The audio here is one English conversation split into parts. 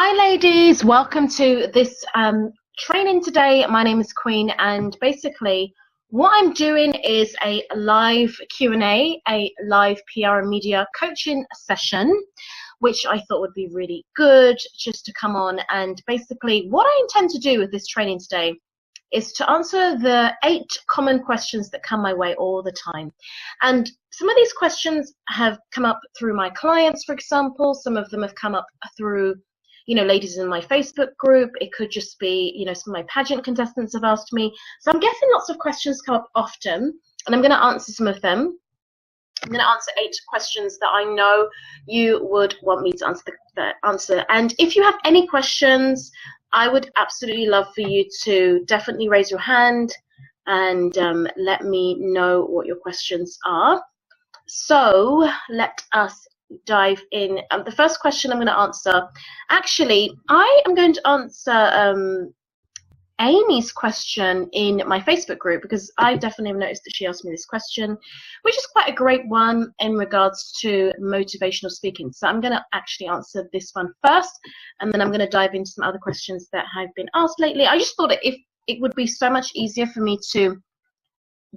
Hi ladies, welcome to this training today. My name is Queen, and basically what I'm doing is a live Q&A, a live PR and media coaching session, which I thought would be really good just to come on. And basically what I intend to do with this training today is to answer the 8 common questions that come my way all the time. And some of these questions have come up through my clients, for example. Some of them have come up through ladies in my Facebook group. It could just be, some of my pageant contestants have asked me. So I'm guessing lots of questions come up often, and I'm going to answer some of them. I'm going to answer 8 questions that I know you would want me to answer. And if you have any questions, I would absolutely love for you to definitely raise your hand and let me know what your questions are. So let us dive in. The first question I'm going to answer, actually, I am going to answer Amy's question in my Facebook group, because I definitely have noticed that she asked me this question, which is quite a great one in regards to motivational speaking. So I'm going to actually answer this one first, and then I'm going to dive into some other questions that have been asked lately. I just thought it would be so much easier for me to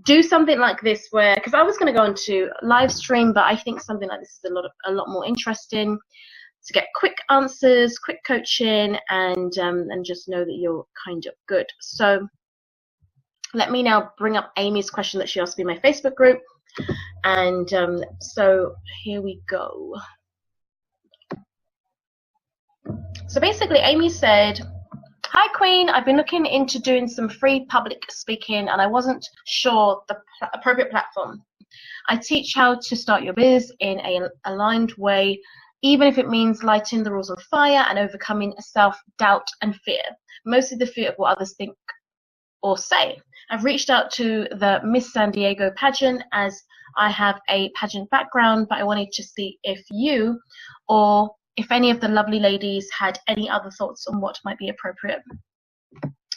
do something like this, where, because I was going to go into live stream, but I think something like this is a lot more interesting to get quick answers, quick coaching, and just know that you're kind of good. So let me now bring up Amy's question that she asked me in my Facebook group, and so here we go. So basically, Amy said, "Hi Queen, I've been looking into doing some free public speaking, and I wasn't sure the appropriate platform. I teach how to start your biz in an aligned way, even if it means lighting the rules on fire and overcoming self-doubt and fear, mostly the fear of what others think or say. I've reached out to the Miss San Diego pageant, as I have a pageant background, but I wanted to see if you or if any of the lovely ladies had any other thoughts on what might be appropriate."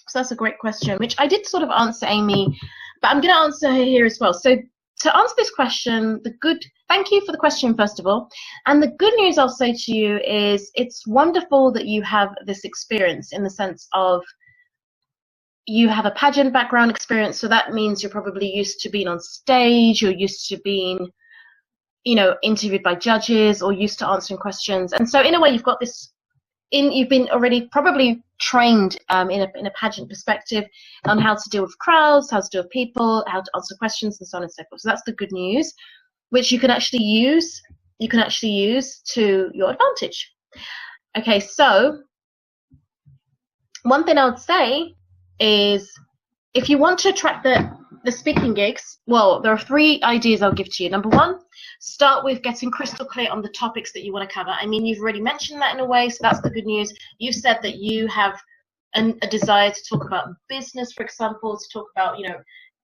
So that's a great question, which I did sort of answer Amy, but I'm going to answer her here as well. So to answer this question, thank you for the question, first of all. And the good news I'll say to you is it's wonderful that you have this experience, in the sense of you have a pageant background experience. So that means you're probably used to being on stage, you're used to being interviewed by judges, or used to answering questions. And so in a way, you've got this, you've been already probably trained in a pageant perspective on how to deal with crowds, how to deal with people, how to answer questions, and so on and so forth. So that's the good news, which you can actually use to your advantage. Okay, so one thing I would say is, if you want to attract the speaking gigs, well, there are 3 ideas I'll give to you. Number 1, start with getting crystal clear on the topics that you want to cover. I mean, you've already mentioned that in a way, so that's the good news. You've said that you have a desire to talk about business, for example, to talk about,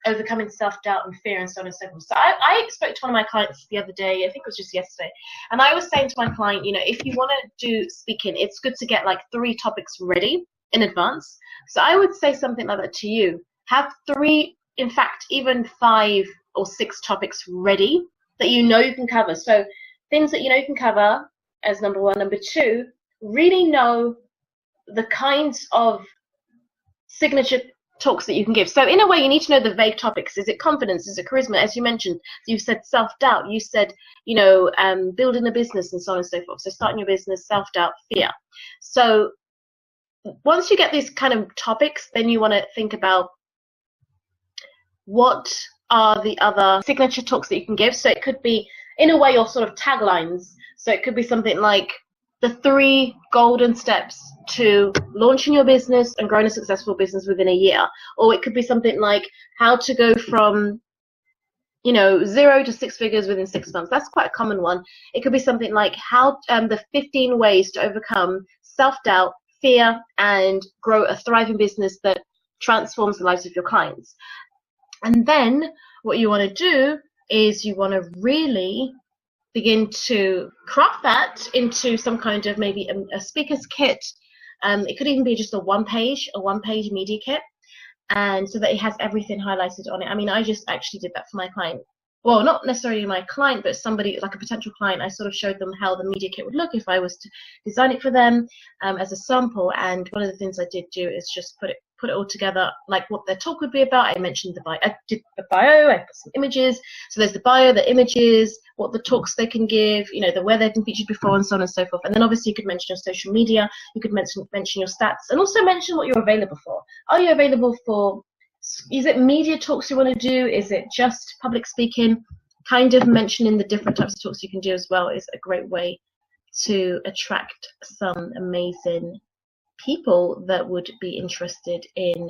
overcoming self-doubt and fear, and so on and so forth. So I spoke to one of my clients the other day, I think it was just yesterday, and I was saying to my client, if you want to do speaking, it's good to get like 3 topics ready in advance. So I would say something like that to you. Have 3, in fact, even 5 or 6 topics ready that you can cover. So things that you can cover as number 1. Number 2, really know the kinds of signature talks that you can give. So in a way, you need to know the vague topics. Is it confidence? Is it charisma? As you mentioned, you said self-doubt. You said, building a business, and so on and so forth. So starting your business, self-doubt, fear. So once you get these kind of topics, then you want to think about what are the other signature talks that you can give. So it could be, in a way, your sort of taglines. So it could be something like the 3 golden steps to launching your business and growing a successful business within a year. Or it could be something like how to go from 0 to 6 figures within 6 months. That's quite a common one. It could be something like how the 15 ways to overcome self-doubt, fear, and grow a thriving business that transforms the lives of your clients. And then what you want to do is you want to really begin to craft that into some kind of maybe a speaker's kit. It could even be just a one-page media kit, and so that it has everything highlighted on it. I mean, I just actually did that for my client well, not necessarily my client, but somebody like a potential client, I sort of showed them how the media kit would look if I was to design it for them as a sample. And one of the things I did do is just put it all together, like what their talk would be about. I mentioned the bio, I did the bio, I put some images. So there's the bio, the images, what the talks they can give, the where they've been featured before, and so on and so forth. And then obviously you could mention your social media, you could mention your stats, and also mention what you're available for. Are you available for, is it media talks you want to do? Is it just public speaking? Kind of mentioning the different types of talks you can do as well is a great way to attract some amazing people that would be interested in,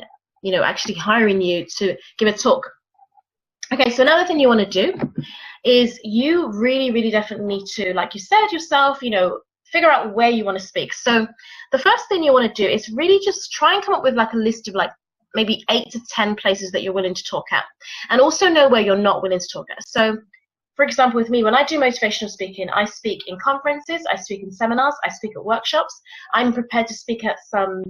actually hiring you to give a talk. Okay, so another thing you want to do is you really, really definitely need to, like you said yourself, figure out where you want to speak. So the first thing you want to do is really just try and come up with like a list of like maybe 8 to 10 places that you're willing to talk at, and also know where you're not willing to talk at. So for example, with me, when I do motivational speaking, I speak in conferences, I speak in seminars, I speak at workshops. I'm prepared to speak at some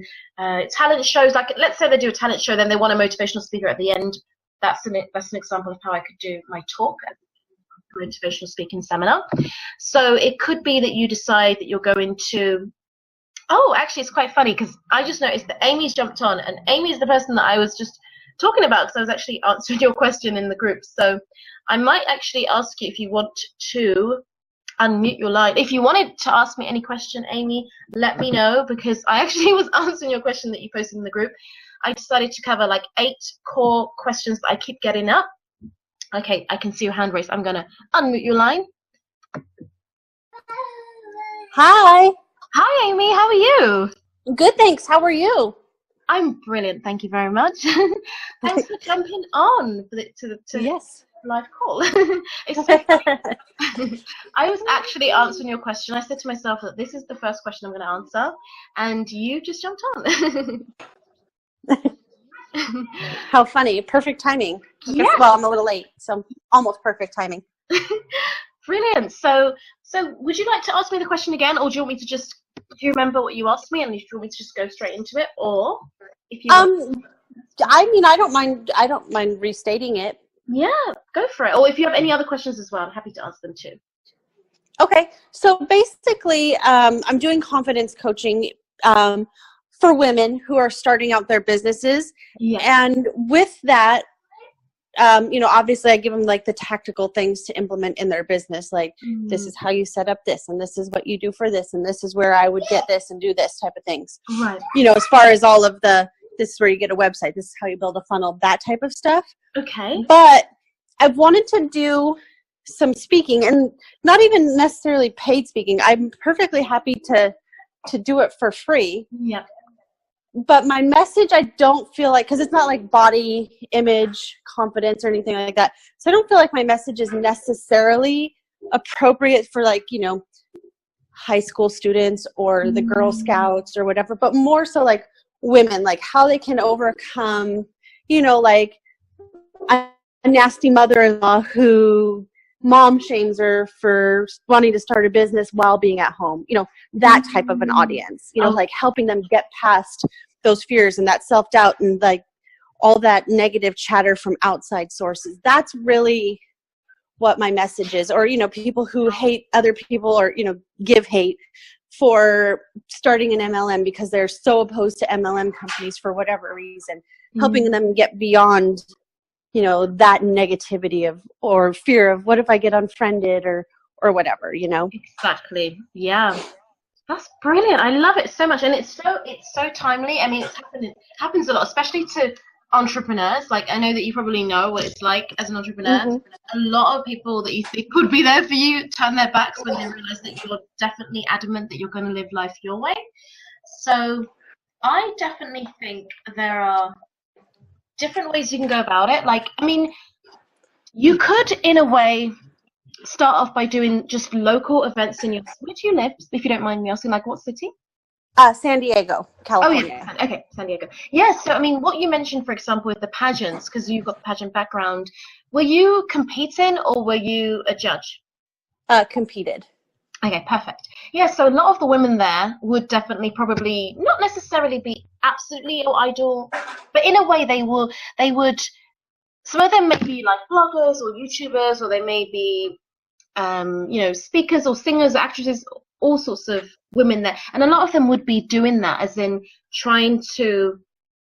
talent shows. Like, let's say they do a talent show, then they want a motivational speaker at the end. That's an example of how I could do my talk at a motivational speaking seminar. So it could be that you decide that you're going to, oh, actually, it's quite funny because I just noticed that Amy's jumped on, and Amy's the person that I was just talking about because I was actually answering your question in the group. So I might actually ask you if you want to unmute your line. If you wanted to ask me any question, Amy, let me know, because I actually was answering your question that you posted in the group. I decided to cover like 8 core questions that I keep getting up. Okay, I can see your hand raised. I'm going to unmute your line. Hi. Hi, Amy. How are you? Good, thanks. How are you? I'm brilliant. Thank you very much. Thanks for jumping on to yes. live call. It's so funny. I was actually answering your question. I said to myself that this is the first question I'm going to answer, and you just jumped on. How funny. Perfect timing. Yes. Well, I'm a little late, so almost perfect timing. Brilliant. So would you like to ask me the question again, or do you want me to just, do you remember what you asked me, and if you want me to just go straight into it, or if you I mean, I don't mind restating it. Yeah, go for it. Or if you have any other questions as well, I'm happy to answer them too. Okay. So basically, I'm doing confidence coaching for women who are starting out their businesses. Yeah. And with that, obviously I give them like the tactical things to implement in their business. Like, this is how you set up this, and this is what you do for this, and this is where I would get this and do this type of things. Right. As far as all of this is where you get a website, this is how you build a funnel, that type of stuff. Okay. But I wanted to do some speaking, and not even necessarily paid speaking. I'm perfectly happy to do it for free. Yeah. But my message, I don't feel like, because it's not like body image, confidence, or anything like that. So I don't feel like my message is necessarily appropriate for like, high school students or the Girl Scouts or whatever, but more so like women, like how they can overcome, like a nasty mother-in-law who mom shames her for wanting to start a business while being at home, that type of an audience, like helping them get past those fears and that self-doubt and like all that negative chatter from outside sources. That's really what my message is. Or, people who hate other people or, give hate for starting an MLM because they're so opposed to MLM companies for whatever reason, helping them get beyond that negativity or fear of what if I get unfriended or whatever, Exactly. Yeah. That's brilliant. I love it so much, and it's so timely. I mean, it happens a lot, especially to entrepreneurs. Like, I know that you probably know what it's like as an entrepreneur. A lot of people that you think would be there for you turn their backs when they realize that you're definitely adamant that you're going to live life your way. So I definitely think there are different ways you can go about it. Like, I mean, you could, in a way, start off by doing just local events in your, where do you live, if you don't mind me asking, like what city? San Diego, California. Oh yeah, okay, San Diego. Yeah, so I mean, what you mentioned, for example, with the pageants, because you've got the pageant background, were you competing or were you a judge? Competed. Okay, perfect. Yeah, so a lot of the women there would definitely probably not necessarily be absolutely your idol, but in a way they would some of them may be like bloggers or YouTubers, or they may be, speakers or singers, or actresses, all sorts of women there. And a lot of them would be doing that, as in trying to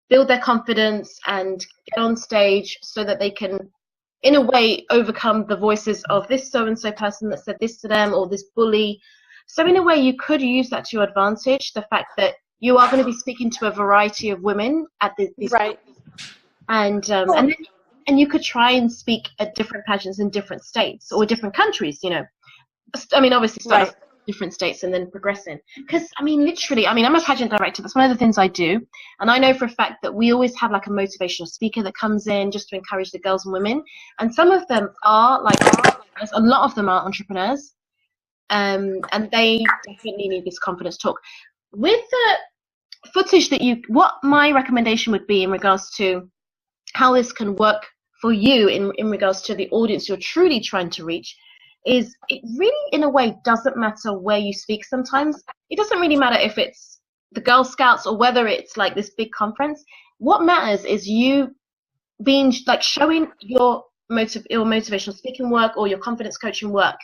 build their confidence and get on stage so that they can, in a way, overcome the voices of this so-and-so person that said this to them, or this bully. So in a way, you could use that to your advantage, the fact that you are going to be speaking to a variety of women at these Right. And you could try and speak at different pageants in different states or different countries, I mean, obviously start off different states and then progressing. Because, literally, I'm a pageant director. That's one of the things I do. And I know for a fact that we always have like a motivational speaker that comes in just to encourage the girls and women. And some of them are a lot of them are entrepreneurs. And they definitely need this confidence talk. With the footage what my recommendation would be in regards to how this can work for you in regards to the audience you're truly trying to reach, is it really, in a way, doesn't matter where you speak sometimes. It doesn't really matter if it's the Girl Scouts or whether it's like this big conference. What matters is you being like showing your motivational speaking work or your confidence coaching work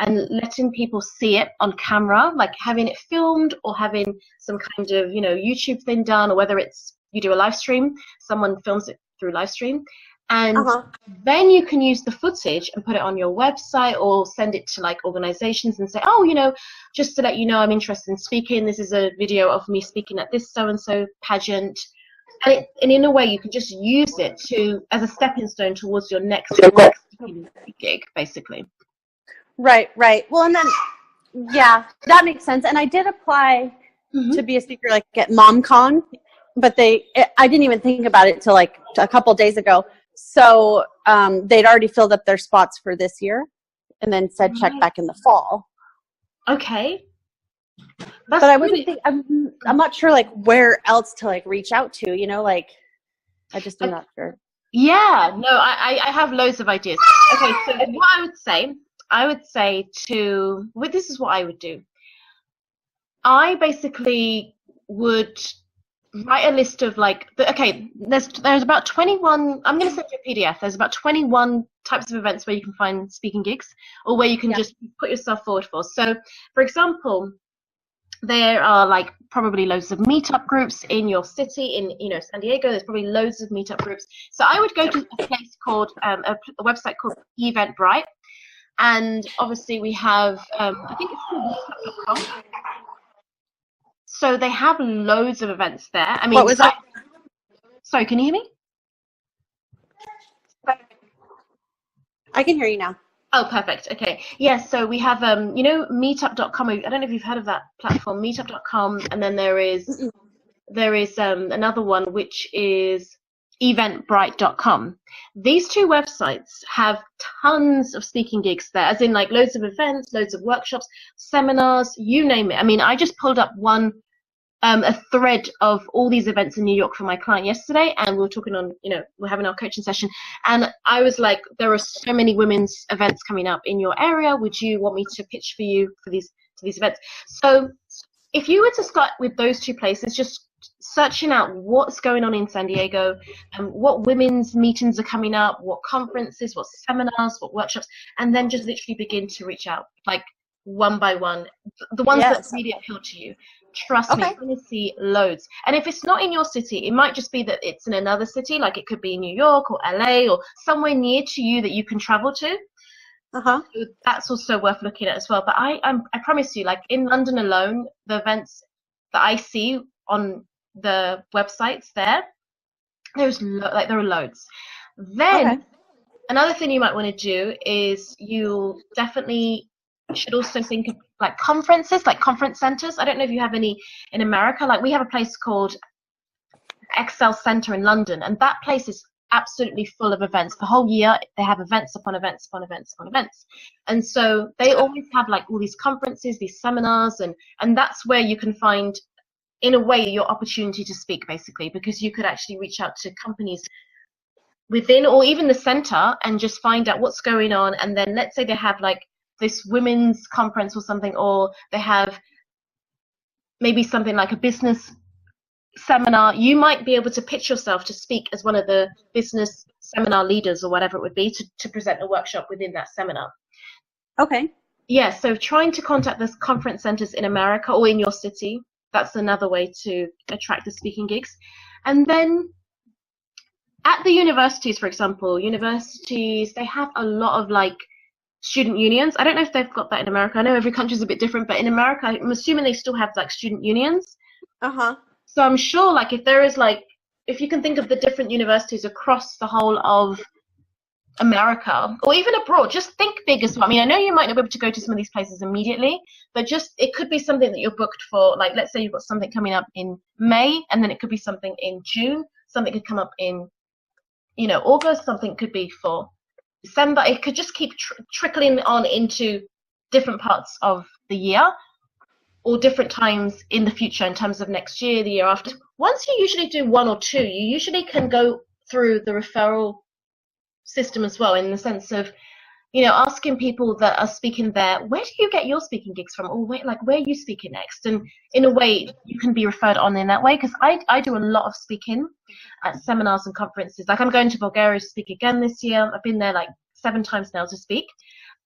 and letting people see it on camera, like having it filmed or having some kind of, YouTube thing done, or whether it's you do a live stream, someone films it through live stream. And then you can use the footage and put it on your website or send it to like organizations and say, oh, just to let you know, I'm interested in speaking. This is a video of me speaking at this so-and-so pageant. And in a way, you can just use it as a stepping stone towards your next gig, basically. Right. Well, and then, yeah, that makes sense. And I did apply to be a speaker like at MomCon, but I didn't even think about it till like a couple days ago. So they'd already filled up their spots for this year and then said check back in the fall. Okay. But I wasn't I'm not sure like where else to like reach out to, like I just am not sure. Yeah, no, I have loads of ideas. Okay, so what I would say this is what I would do. I basically would write a list of there's about 21, I'm going to send you a PDF. There's about 21 types of events where you can find speaking gigs or where you can just put yourself forward for. So, for example, there are like probably loads of meetup groups in your city. In San Diego, there's probably loads of meetup groups. So I would go to a place called a website called Eventbrite, and obviously we have I think it's called meetup.com. So they have loads of events there. What was that? Sorry, can you hear me? I can hear you now. Oh, perfect. Okay. Yes, so we have, meetup.com. I don't know if you've heard of that platform, meetup.com. And then there is another one, which is eventbrite.com. These two websites have tons of speaking gigs there, as in like loads of events, loads of workshops, seminars, you name it. I just pulled up a thread of all these events in New York for my client yesterday, and we were talking on, we're having our coaching session, and I was like, there are so many women's events coming up in your area. Would you want me to pitch for you for these events? So if you were to start with those two places, just searching out what's going on in San Diego and what women's meetings are coming up, what conferences, what seminars, what workshops, and then just literally begin to reach out like one by one, the ones that really appeal to you. Trust me, you're going to see loads. And if it's not in your city, it might just be that it's in another city, like it could be in New York or LA or somewhere near to you that you can travel to. So that's also worth looking at as well. But I promise you, like in London alone, the events that I see on the websites there are loads. Then another thing you might want to do is you definitely should also think of like conferences, like conference centers. I don't know if you have any in America. Like we have a place called Excel Center in London, and that place is absolutely full of events. The whole year they have events upon events upon events upon events. And so they always have like all these conferences, these seminars, and that's where you can find, in a way, your opportunity to speak, basically, because you could actually reach out to companies within or even the center and just find out what's going on. And then let's say they have like this women's conference or something, or they have maybe something like a business seminar. You might be able to pitch yourself to speak as one of the business seminar leaders or whatever it would be to present a workshop within that seminar. Okay. Yeah, so trying to contact the conference centers in America or in your city, that's another way to attract the speaking gigs. And then at the universities, for example, they have a lot of like student unions. I don't know if they've got that in America. I know every country is a bit different, but in America, I'm assuming they still have like student unions. Uh-huh. So I'm sure like if you can think of the different universities across the whole of America or even abroad, just think big as well. I mean, I know you might not be able to go to some of these places immediately, but just it could be something that you're booked for. Like, let's say you've got something coming up in May, and then it could be something in June. Something could come up in, August. Something could be for December. It could just keep trickling on into different parts of the year or different times in the future in terms of next year, the year after. Once you usually do one or two, you usually can go through the referral system as well, in the sense of asking people that are speaking there, where do you get your speaking gigs from, or where are you speaking next? And in a way you can be referred on in that way, because I do a lot of speaking at seminars and conferences. Like, I'm going to Bulgaria to speak again this year. I've been there like 7 times now to speak,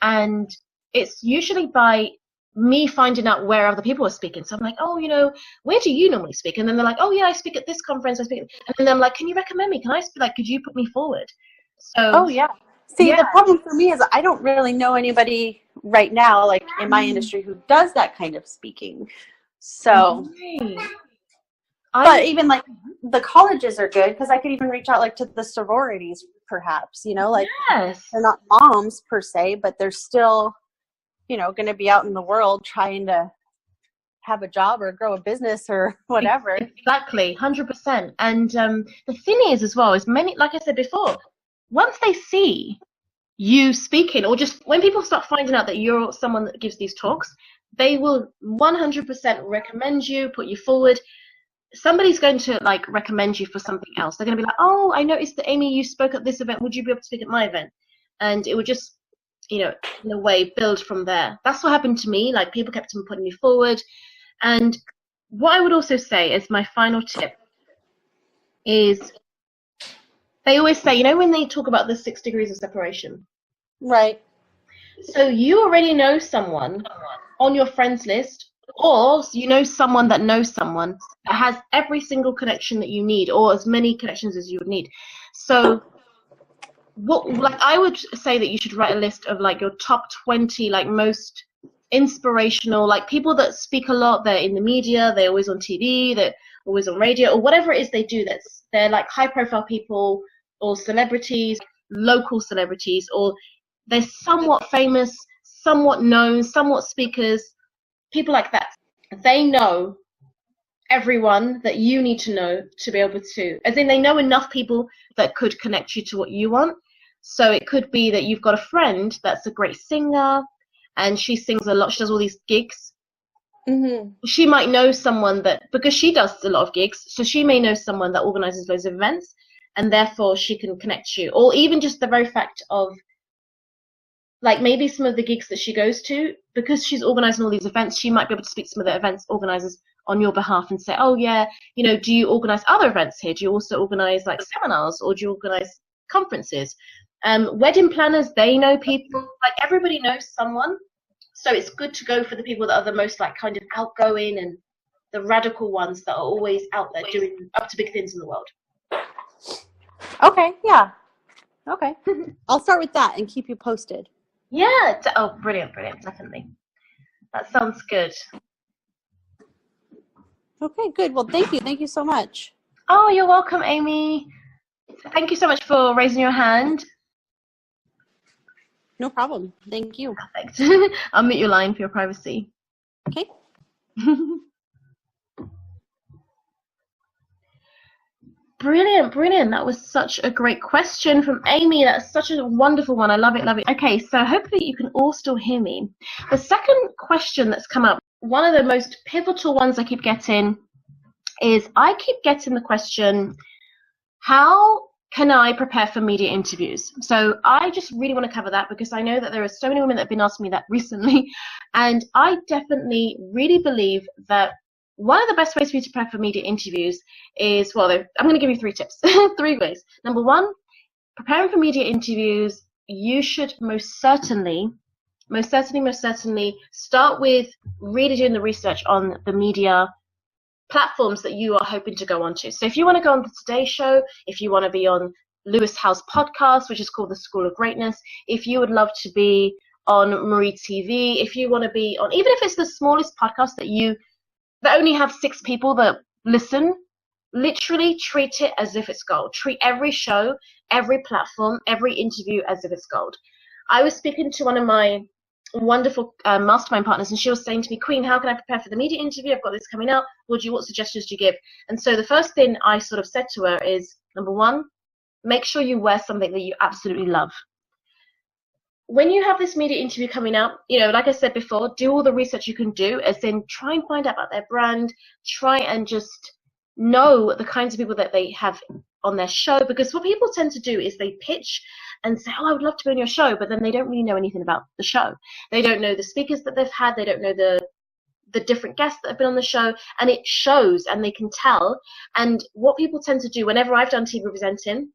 and it's usually by me finding out where other people are speaking. So I'm like, oh, where do you normally speak? And then they're like, oh yeah, I speak at this conference, and then I'm like, can you recommend me? Could you put me forward? So, oh yeah. See, the problem for me is I don't really know anybody right now, like in my industry, who does that kind of speaking. So, but even like the colleges are good, because I could even reach out like to the sororities, perhaps. Like yes. They're not moms per se, but they're still, going to be out in the world trying to have a job or grow a business or whatever. Exactly, 100%. And the thing is as well, is like I said before, once they see you speaking, or just when people start finding out that you're someone that gives these talks, they will 100% recommend you, put you forward. Somebody's going to like recommend you for something else. They're going to be like, oh, I noticed that Amy, you spoke at this event. Would you be able to speak at my event? And it would just, in a way, build from there. That's what happened to me. Like, people kept on putting me forward. And what I would also say as my final tip is, they always say, when they talk about the 6 degrees of separation. Right. So you already know someone on your friends list, or someone that knows someone that has every single connection that you need, or as many connections as you would need. So I would say that you should write a list of like your top 20 like most inspirational, like people that speak a lot. They're in the media, they're always on TV, they're always on radio, or whatever it is they do. They're like high profile people, or celebrities, local celebrities, or they're somewhat famous, somewhat known, somewhat speakers, people like that. They know everyone that you need to know to be able to, as in they know enough people that could connect you to what you want. So it could be that you've got a friend that's a great singer, and she sings a lot, she does all these gigs. Mm-hmm. She might know someone because she does a lot of gigs, so she may know someone that organizes those events, and therefore she can connect you. Or even just the very fact of, like, maybe some of the gigs that she goes to, because she's organizing all these events, she might be able to speak to some of the events organizers on your behalf and say, oh yeah, do you organize other events here? Do you also organize like seminars, or do you organize conferences? Wedding planners, they know people. Like, everybody knows someone. So it's good to go for the people that are the most like kind of outgoing and the radical ones that are always out there doing up to big things in the world. Okay, yeah. Okay. I'll start with that and keep you posted. Yeah. Oh, brilliant, definitely. That sounds good. Okay, good. Well, thank you. Thank you so much. Oh, you're welcome, Amy. Thank you so much for raising your hand. No problem. Thank you. Perfect. I'll mute your line for your privacy. Okay. Brilliant. That was such a great question from Amy. That's such a wonderful one. I love it. Okay, so hopefully you can all still hear me. The second question that's come up, one of the most pivotal ones I keep getting, is I keep getting the question, how can I prepare for media interviews? So I just really want to cover that, because I know that there are so many women that have been asking me that recently, and I definitely really believe that one of the best ways for you to prepare for media interviews is, I'm going to give you 3 tips. 3 ways. Number 1 preparing for media interviews, you should most certainly start with really doing the research on the media platforms that you are hoping to go onto. So if you want to go on the Today Show, if you want to be on Lewis Howe's podcast, which is called The School of Greatness, if you would love to be on Marie TV, if you want to be on, even if it's the smallest podcast that only have 6 people that listen, literally treat it as if it's gold. Treat every show, every platform, every interview as if it's gold. I was speaking to one of my wonderful mastermind partners, and she was saying to me, Queen, how can I prepare for the media interview? I've got this coming up. What suggestions do you give? And so the first thing I sort of said to her is, number 1, make sure you wear something that you absolutely love. When you have this media interview coming up, like I said before, do all the research you can do, as in try and find out about their brand, try and just know the kinds of people that they have on their show, because what people tend to do is they pitch and say, oh, I would love to be on your show, but then they don't really know anything about the show. They don't know the speakers that they've had, they don't know the different guests that have been on the show, and it shows, and they can tell. And what people tend to do, whenever I've done TV presenting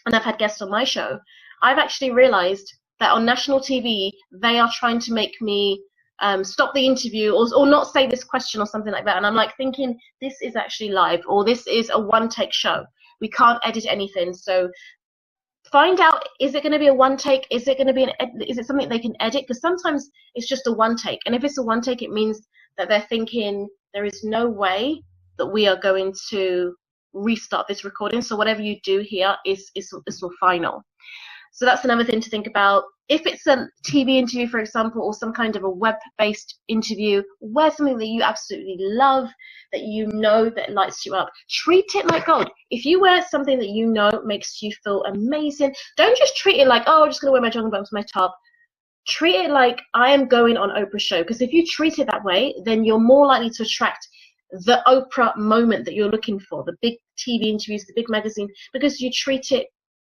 and I've had guests on my show, I've actually realized that on national TV, they are trying to make me stop the interview or not say this question or something like that. And I'm like thinking, this is actually live, or this is a one-take show. We can't edit anything. So find out, is it going to be a one take? Is it going to be is it something they can edit? Because sometimes it's just a one take. And if it's a one take, it means that they're thinking there is no way that we are going to restart this recording. So whatever you do here is final. So that's another thing to think about. If it's a TV interview, for example, or some kind of a web-based interview, wear something that you absolutely love, that you know that lights you up. Treat it like gold. If you wear something that you know makes you feel amazing, don't just treat it like, oh, I'm just going to wear my jogging bottoms, my top. Treat it like I am going on Oprah's show. Because if you treat it that way, then you're more likely to attract the Oprah moment that you're looking for, the big TV interviews, the big magazine, because you treat it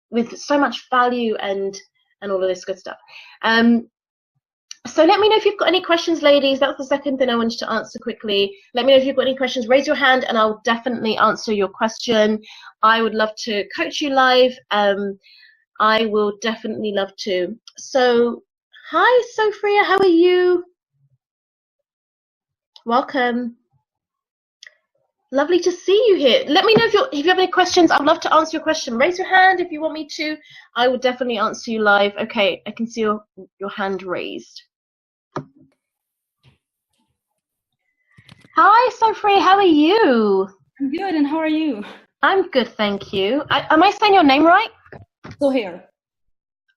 with so much value and all of this good stuff. So let me know if you've got any questions, ladies. That's the second thing I wanted to answer quickly. Let me know if you've got any questions. Raise your hand and I'll definitely answer your question. I would love to coach you live. I will definitely love to. So, hi, Sophia, how are you? Welcome. Lovely to see you here. Let me know if you have any questions. I'd love to answer your question. Raise your hand if you want me to. I will definitely answer you live. Okay, I can see your hand raised. Hi, Sophia. How are you? I'm good, and how are you? I'm good, thank you. Am I saying your name right? Sohair.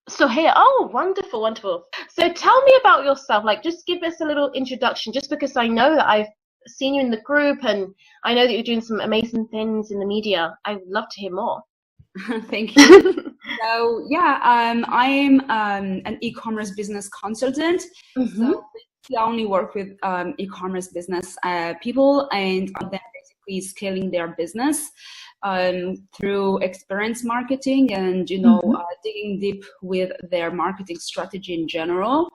Sohair. Oh, wonderful, wonderful. So tell me about yourself. Like, just give us a little introduction, just because I know that I've seen you in the group and I know that you're doing some amazing things in the media. I would love to hear more. Thank you. So yeah, I'm an e-commerce business consultant. Mm-hmm. So I only work with e-commerce business people, and then basically scaling their business through experience marketing and digging deep with their marketing strategy in general.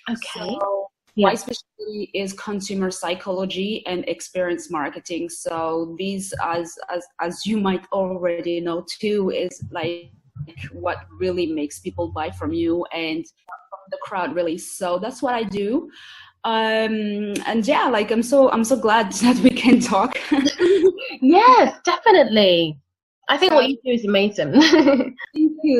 Okay. So my specialty is consumer psychology and experience marketing. So these, as you might already know too, is like what really makes people buy from you and from the crowd, really. So that's what I do. And yeah, like I'm so glad that we can talk. Yes, definitely. I think what you do is amazing.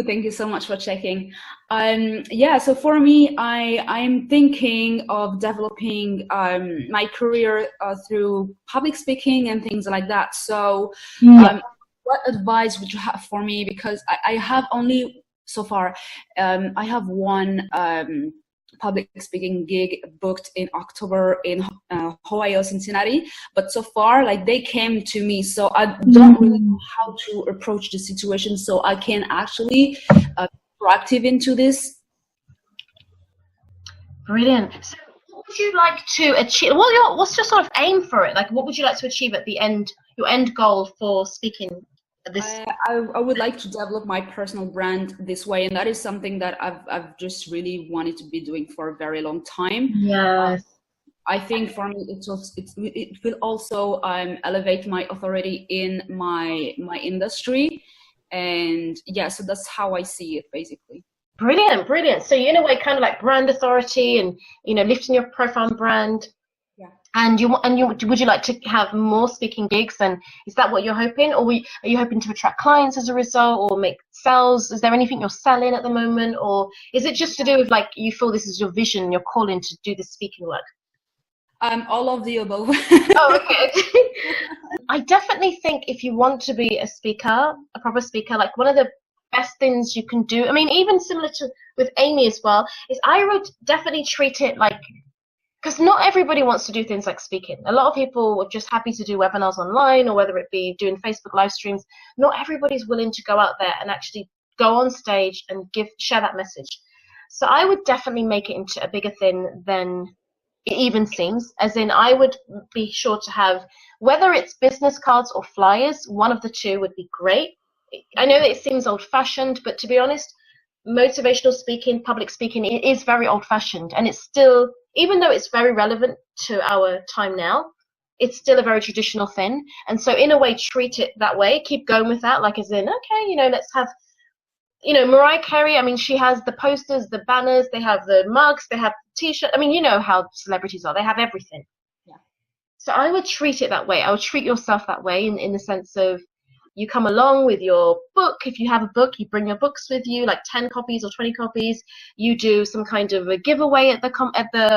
Thank you so much for checking. Yeah, so for me, I'm thinking of developing my career through public speaking and things like that. So what advice would you have for me? Because I have only so far, I have one public speaking gig booked in October in Ohio, Cincinnati. But so far, like, they came to me, so I don't really know how to approach the situation, so I can actually proactive into this. Brilliant. So what would you like to achieve? What's your sort of aim for it? Like, what would you like to achieve at the end, your end goal for speaking? I would like to develop my personal brand this way, and that is something that I've just really wanted to be doing for a very long time. Yes. I think for me it will also elevate my authority in my industry, And yeah, so that's how I see it basically. Brilliant, brilliant. So you in a way kind of like brand authority and, you know, lifting your profile and brand. Yeah. And would you like to have more speaking gigs? And is that what you're hoping? Or are you hoping to attract clients as a result or make sales? Is there anything you're selling at the moment? Or is it just to do with like you feel this is your vision, your calling to do this speaking work? All of the above. Oh, okay. I definitely think if you want to be a speaker, a proper speaker, like one of the best things you can do, I mean, even similar to with Amy as well, is I would definitely treat it like, because not everybody wants to do things like speaking. A lot of people are just happy to do webinars online, or whether it be doing Facebook live streams. Not everybody's willing to go out there and actually go on stage and share that message. So I would definitely make it into a bigger thing than it even seems, as in I would be sure to have, whether it's business cards or flyers, one of the two would be great. I know that it seems old-fashioned, but to be honest, motivational speaking, public speaking, it is very old-fashioned, and it's still, even though it's very relevant to our time now, it's still a very traditional thing. And so in a way, treat it that way, keep going with that, like as in, okay, you know, let's have, you know, Mariah Carey, I mean, she has the posters, the banners, they have the mugs, they have t-shirts. I mean, you know how celebrities are, they have everything. Yeah. So I would treat it that way. I would treat yourself that way in the sense of, you come along with your book. If you have a book, you bring your books with you, like 10 copies or 20 copies. You do some kind of a giveaway at the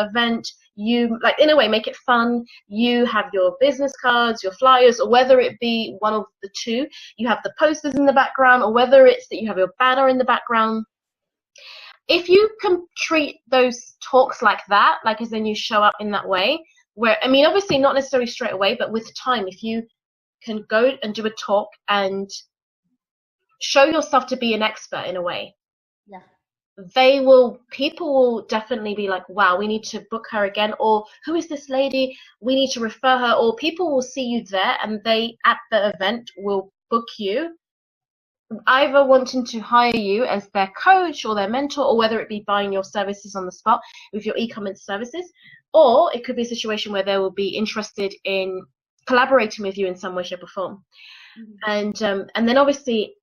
event. You, like, in a way, make it fun. You have your business cards, your flyers, or whether it be one of the two, you have the posters in the background, or whether it's that you have your banner in the background. If you can treat those talks like that, like as in you show up in that way, where, I mean, obviously not necessarily straight away, but with time, if you can go and do a talk and show yourself to be an expert in a way. Yeah. People will definitely be like, wow, we need to book her again, or who is this lady? We need to refer her, or people will see you there and they at the event will book you, either wanting to hire you as their coach or their mentor, or whether it be buying your services on the spot with your e-commerce services, or it could be a situation where they will be interested in collaborating with you in some way, shape, or form. Mm-hmm. And then obviously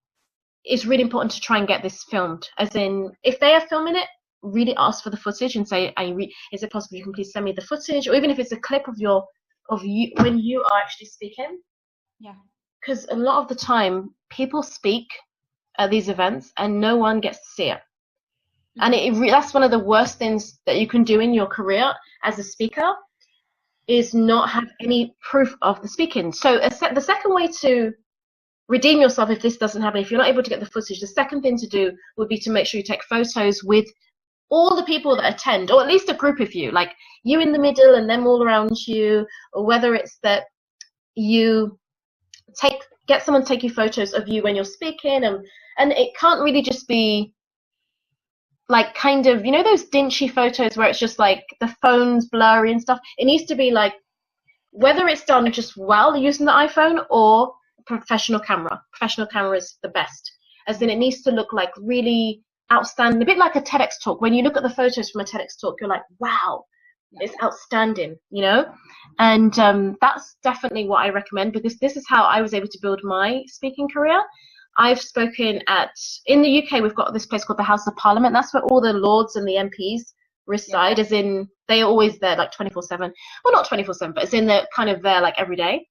it's really important to try and get this filmed, as in if they are filming it, really ask for the footage and say, is it possible you can please send me the footage, or even if it's a clip of you when you are actually speaking. Yeah. Because a lot of the time people speak at these events and no one gets to see it. Mm-hmm. And that's one of the worst things that you can do in your career as a speaker, is not have any proof of the speaking. So the second way to redeem yourself if this doesn't happen, if you're not able to get the footage, the second thing to do would be to make sure you take photos with all the people that attend, or at least a group of you, like you in the middle and them all around you, or whether it's that you get someone to take you photos of you when you're speaking, and it can't really just be like kind of, you know, those dingy photos where it's just like the phone's blurry and stuff. It needs to be like, whether it's done just well using the iPhone or professional camera. Professional camera is the best, as in it needs to look like really outstanding, a bit like a TEDx talk. When you look at the photos from a TEDx talk, you're like, wow, it's outstanding, you know. And that's definitely what I recommend, because this is how I was able to build my speaking career. I've spoken in the UK, we've got this place called the House of Parliament. That's where all the lords and the MPs reside, as in they're always there like 24/7. Well, not 24/7, but it's in the kind of there like every day.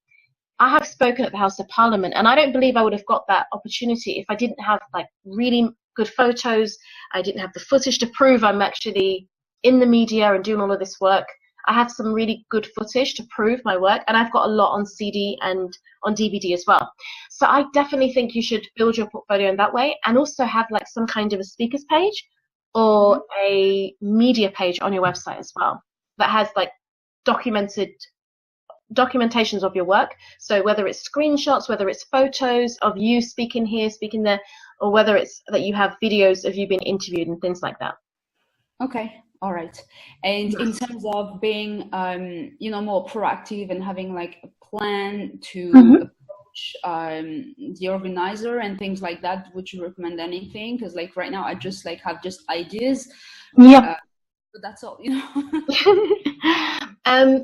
I have spoken at the House of Parliament, and I don't believe I would have got that opportunity if I didn't have like really good photos. I didn't have the footage to prove I'm actually in the media and doing all of this work. I have some really good footage to prove my work, and I've got a lot on CD and on DVD as well. So I definitely think you should build your portfolio in that way, and also have like some kind of a speakers page or a media page on your website as well that has like documentations of your work. So whether it's screenshots, whether it's photos of you speaking here, speaking there, or whether it's that you have videos of you being interviewed and things like that. Okay. All right. And in terms of being, more proactive and having like a plan to approach the organizer and things like that, would you recommend anything? Because like right now, I just like have just ideas. Yeah. But that's all, you know.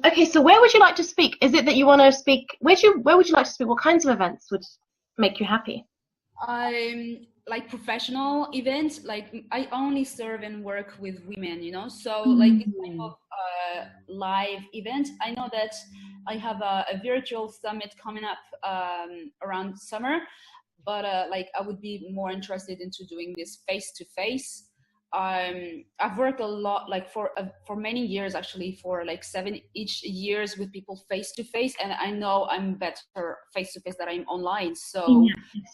Okay. So where would you like to speak? Is it that you want to speak? Where would you like to speak? What kinds of events would make you happy? Like professional events, like I only serve and work with women, you know. So like this type of live event, I know that I have a virtual summit coming up around summer, but like I would be more interested into doing this face to face. I've worked a lot, like for many years, actually, for like 7 each years with people face to face, and I know I'm better face to face than I'm online. So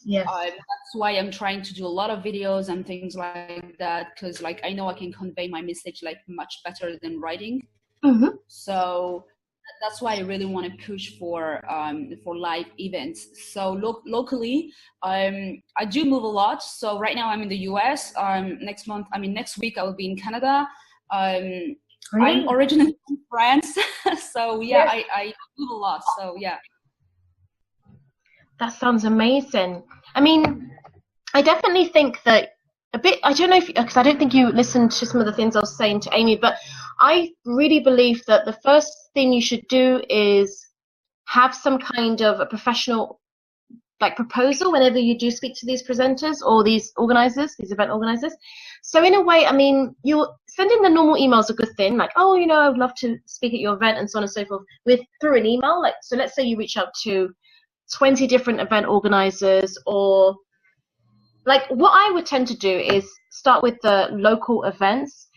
Yes. that's why I'm trying to do a lot of videos and things like that, because like I know I can convey my message like much better than writing. Mm-hmm. So that's why I really want to push for live events. So locally, I do move a lot. So right now I'm in the US. Next week I will be in Canada. I'm originally from France, so yeah, I move a lot. So yeah. That sounds amazing. I mean, I definitely think that a bit, I don't know if, because I don't think you listened to some of the things I was saying to Amy, but I really believe that the first thing you should do is have some kind of a professional like proposal whenever you do speak to these presenters or these organizers, these event organizers. So in a way, I mean, you're sending the normal emails a good thing, like, oh, you know, I would love to speak at your event and so on and so forth, through an email. Like, so let's say you reach out to 20 different event organizers, or like what I would tend to do is start with the local events.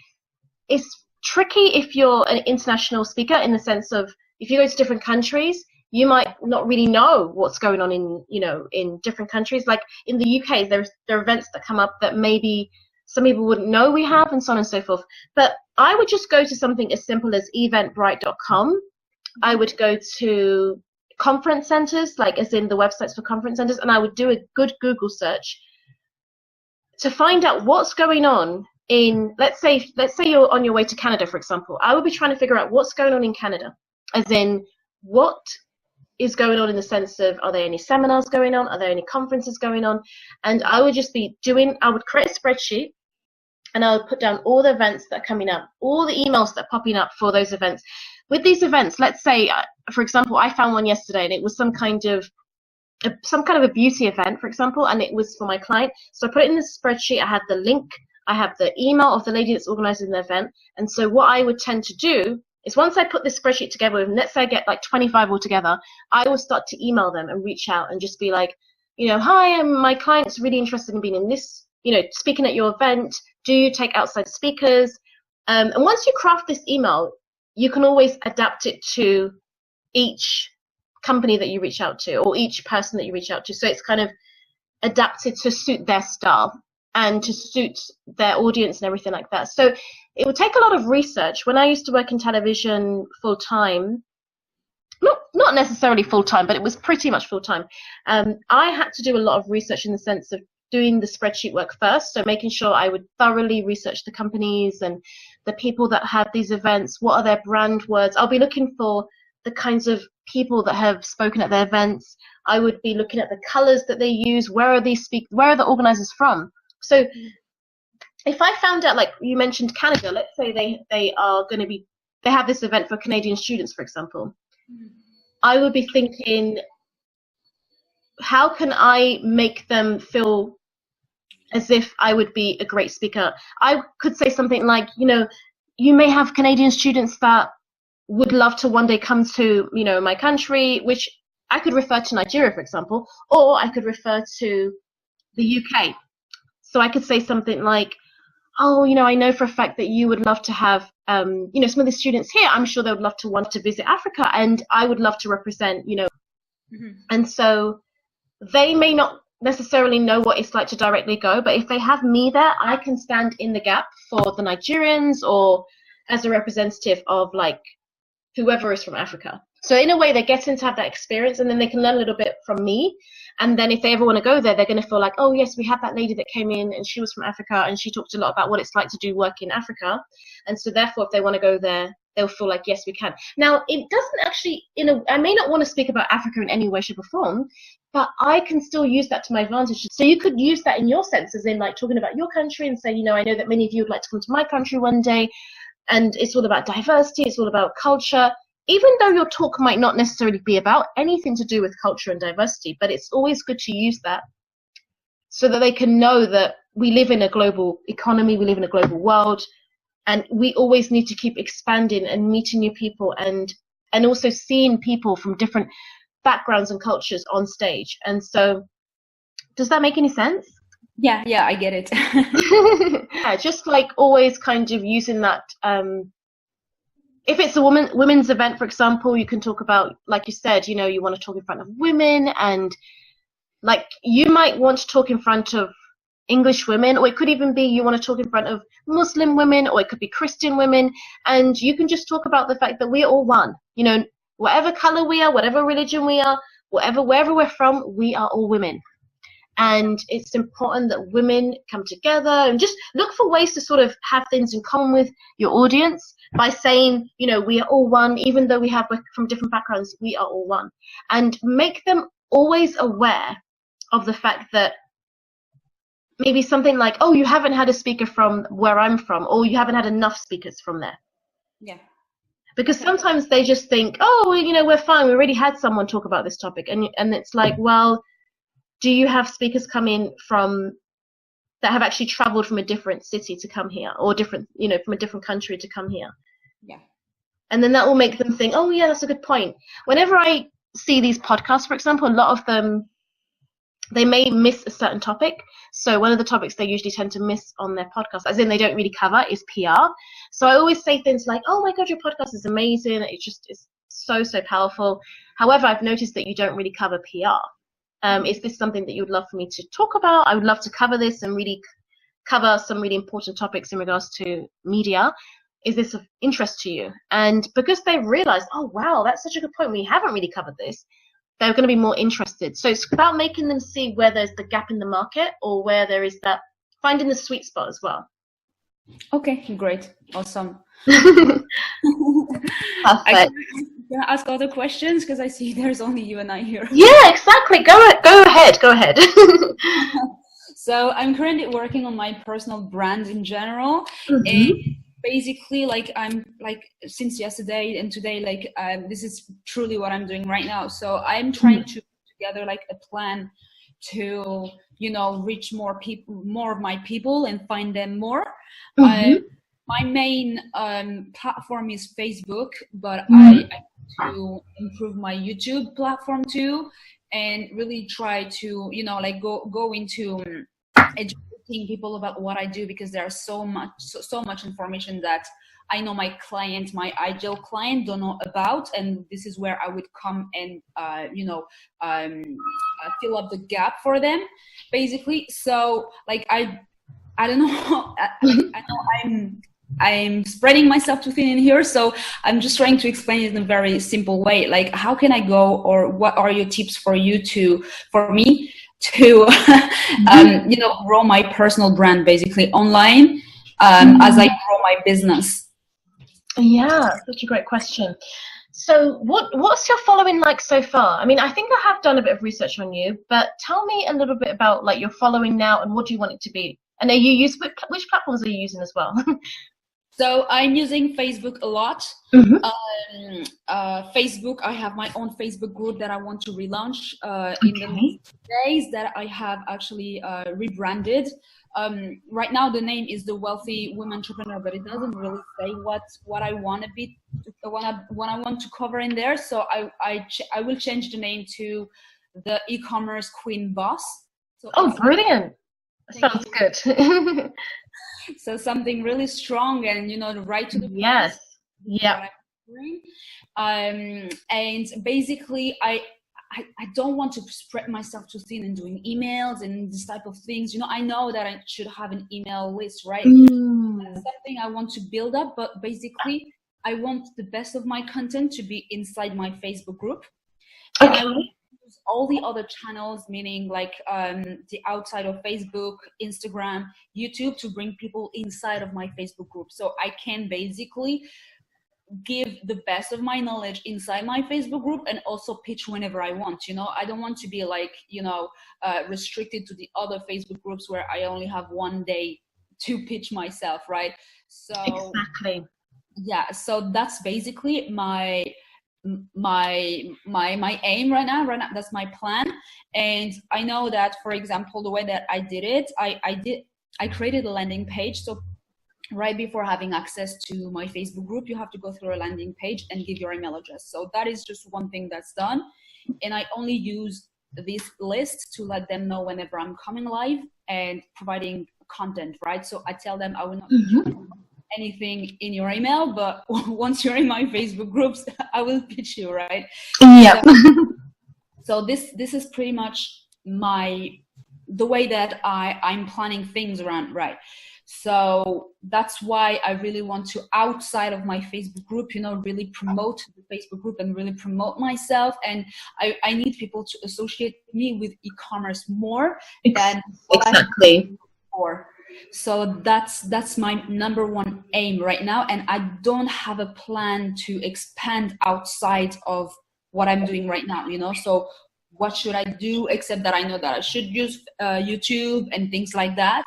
It's tricky if you're an international speaker, in the sense of if you go to different countries, you might not really know what's going on in different countries. Like in the UK, there are events that come up that maybe some people wouldn't know we have, and so on and so forth. But I would just go to something as simple as eventbrite.com. I would go to conference centers, like as in the websites for conference centers, and I would do a good Google search to find out what's going on in, let's say you're on your way to Canada, for example. I would be trying to figure out what's going on in Canada, as in what is going on in the sense of, are there any seminars going on? Are there any conferences going on? And I would just be I would create a spreadsheet, and I would put down all the events that are coming up, all the emails that are popping up for those events. With these events, let's say, for example, I found one yesterday, and it was some kind of a beauty event, for example, and it was for my client. So I put it in the spreadsheet. I had the link, I have the email of the lady that's organizing the event. And so what I would tend to do is, once I put this spreadsheet together, and let's say I get like 25 altogether, I will start to email them and reach out and just be like, you know, hi, my client's really interested in being in this, you know, speaking at your event. Do you take outside speakers? And once you craft this email, you can always adapt it to each company that you reach out to, or each person that you reach out to. So it's kind of adapted to suit their style and to suit their audience and everything like that. So it would take a lot of research. When I used to work in television full time, not necessarily full time, but it was pretty much full time, I had to do a lot of research in the sense of doing the spreadsheet work first. So making sure I would thoroughly research the companies and the people that have these events. What are their brand words? I'll be looking for the kinds of people that have spoken at their events. I would be looking at the colors that they use. Where are the organizers from? So if I found out, like you mentioned Canada, let's say they have this event for Canadian students, for example, I would be thinking, how can I make them feel as if I would be a great speaker? I could say something like, you know, you may have Canadian students that would love to one day come to, you know, my country, which I could refer to Nigeria, for example, or I could refer to the UK. So I could say something like, oh, you know, I know for a fact that you would love to have, you know, some of the students here, I'm sure they would love to want to visit Africa, and I would love to represent, you know. And so they may not necessarily know what it's like to directly go, but if they have me there, I can stand in the gap for the Nigerians, or as a representative of like whoever is from Africa. So in a way, they're getting to have that experience, and then they can learn a little bit from me. And then if they ever want to go there, they're going to feel like, oh yes, we had that lady that came in and she was from Africa and she talked a lot about what it's like to do work in Africa. And so therefore, if they want to go there, they'll feel like, yes, we can. Now, it doesn't actually, I may not want to speak about Africa in any way, shape or form, but I can still use that to my advantage. So you could use that in your sense, as in like talking about your country and say, you know, I know that many of you would like to come to my country one day, and it's all about diversity, it's all about culture. Even though your talk might not necessarily be about anything to do with culture and diversity, but it's always good to use that so that they can know that we live in a global economy, we live in a global world, and we always need to keep expanding and meeting new people, and also seeing people from different backgrounds and cultures on stage. And so, does that make any sense? Yeah, I get it. Yeah, just like always kind of using that. If it's a women's event, for example, you can talk about, like you said, you know, you want to talk in front of women, and like you might want to talk in front of English women, or it could even be you want to talk in front of Muslim women, or it could be Christian women, and you can just talk about the fact that we're all one. You know, whatever color we are, whatever religion we are, wherever we're from, we are all women. And it's important that women come together and just look for ways to sort of have things in common with your audience by saying, you know, we are all one, even though we're from different backgrounds, we are all one. And make them always aware of the fact that maybe something like, oh, you haven't had a speaker from where I'm from, or you haven't had enough speakers from there. Yeah. Because sometimes they just think, oh, you know, we're fine, we already had someone talk about this topic. And it's like, well, do you have speakers coming from that have actually traveled from a different city to come here, or different, you know, from a different country to come here? Yeah. And then that will make them think, oh yeah, that's a good point. Whenever I see these podcasts, for example, a lot of them, they may miss a certain topic. So one of the topics they usually tend to miss on their podcast, as in they don't really cover, is PR. So I always say things like, oh my God, your podcast is amazing. It's so powerful. However, I've noticed that you don't really cover PR. Is this something that you would love for me to talk about? I would love to cover this and really cover some really important topics in regards to media. Is this of interest to you? And because they've realized, oh wow, that's such a good point, we haven't really covered this, they're going to be more interested. So it's about making them see where there's the gap in the market, or where there is that, finding the sweet spot as well. Okay, great. Awesome. Perfect. Can I ask other questions? Because I see there's only you and I here. Yeah, exactly. Go ahead. So I'm currently working on my personal brand in general. Mm-hmm. And basically, like, I'm like, since yesterday and today, like, this is truly what I'm doing right now. So I'm trying to put together like a plan to, you know, reach more people, more of my people, and find them more. Mm-hmm. My main platform is Facebook, but I want to improve my YouTube platform too, and really try to, you know, like go into educating people about what I do, because there's so much information that I know my client, my ideal client, don't know about, and this is where I would come and fill up the gap for them, basically. So like I don't know. I know I'm spreading myself too thin in here, so I'm just trying to explain it in a very simple way. Like, how can I go, or what are your tips for me to, grow my personal brand basically online as I grow my business? Yeah, such a great question. So what's your following like so far? I mean, I think I have done a bit of research on you, but tell me a little bit about like your following now, and what do you want it to be? And which platforms are you using as well? So I'm using Facebook a lot. Mm-hmm. Facebook, I have my own Facebook group that I want to relaunch in the next days, that I have actually rebranded. Right now the name is The Wealthy Women Entrepreneur, but it doesn't really say what I want to be, what I want to cover in there. So I will change the name to The E-Commerce Queen Boss. So brilliant. Sounds good. So something really strong and, right to the point. Yes. Yeah. And basically I don't want to spread myself too thin and doing emails and this type of things. I know that I should have an email list, right? That's something I want to build up, but basically I want the best of my content to be inside my Facebook group. And I will use all the other channels, meaning like the outside of Facebook, Instagram, YouTube, to bring people inside of my Facebook group. So I can basically give the best of my knowledge inside my Facebook group, and also pitch whenever I want. I don't want to be like, restricted to the other Facebook groups where I only have one day to pitch myself, right? So exactly. Yeah, so that's basically my my aim right now. That's my plan. And I know that, for example, the way that I did it, I created a landing page. So right before having access to my Facebook group, you have to go through a landing page and give your email address. So that is just one thing that's done. And I only use this list to let them know whenever I'm coming live and providing content, right? So I tell them I will not anything in your email, but once you're in my Facebook groups, I will pitch you, right? Yeah. So this is pretty much the way that I'm planning things around, right? So that's why I really want to, outside of my Facebook group, really promote the Facebook group and really promote myself. And I need people to associate me with e-commerce more than exactly. before. So that's my number one aim right now. And I don't have a plan to expand outside of what I'm doing right now, So what should I do, except that I know that I should use YouTube and things like that.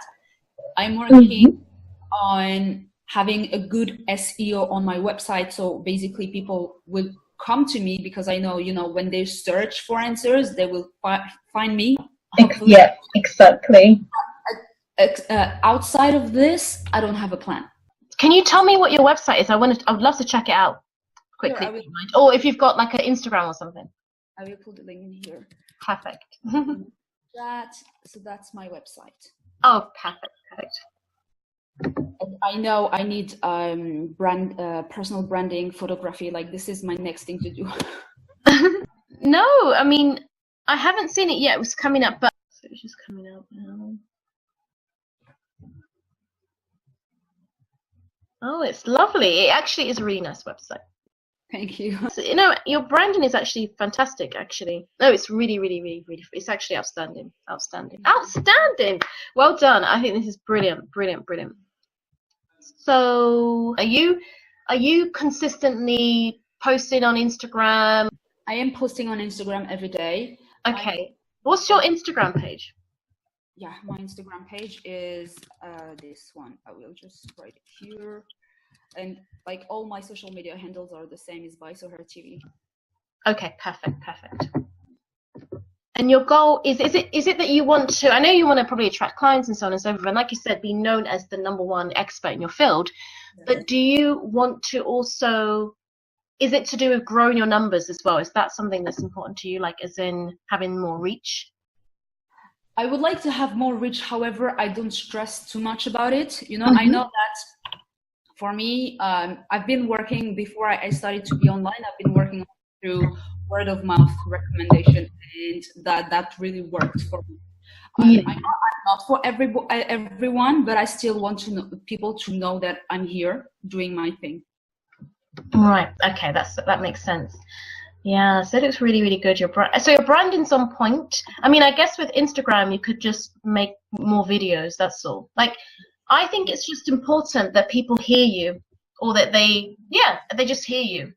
I'm working on having a good SEO on my website. So basically people will come to me because I know, when they search for answers, they will find me. Hopefully. Yeah, exactly. Outside of this, I don't have a plan. Can you tell me what your website is? I would love to check it out quickly. Sure, or if you've got like an Instagram or something. I will put the link in here. Perfect. So that's my website. Oh, perfect. And I know I need personal branding, photography. Like, this is my next thing to do. No, I mean, I haven't seen it yet. It was coming up, but so it's just coming out now. Oh, it's lovely. It actually is a really nice website. Thank you. So, your branding is actually fantastic, actually. No, it's really, really, really, really, it's actually outstanding. Outstanding. Well done. I think this is brilliant. So are you consistently posting on Instagram? I am posting on Instagram every day. Okay. What's your Instagram page? Yeah, my Instagram page is this one. I will just write it here. And like all my social media handles are the same as by Soher TV. Okay, perfect. And your goal is it that you want to, I know you want to probably attract clients and so on and so forth, and like you said, be known as the #1 expert in your field, yes. But do you want to also, is it to do with growing your numbers as well? Is that something that's important to you, like as in having more reach? I would like to have more reach, however, I don't stress too much about it. I know that for me, I've been working, before I started to be online, I've been working through word of mouth recommendation, and that really worked for me. I'm not for everyone, but I still want people to know that I'm here doing my thing. Right. Okay. That makes sense. Yeah. So it looks really, really good. So your branding's on point. I mean, I guess with Instagram, you could just make more videos. That's all. Like, I think it's just important that people hear you, or that they just hear you.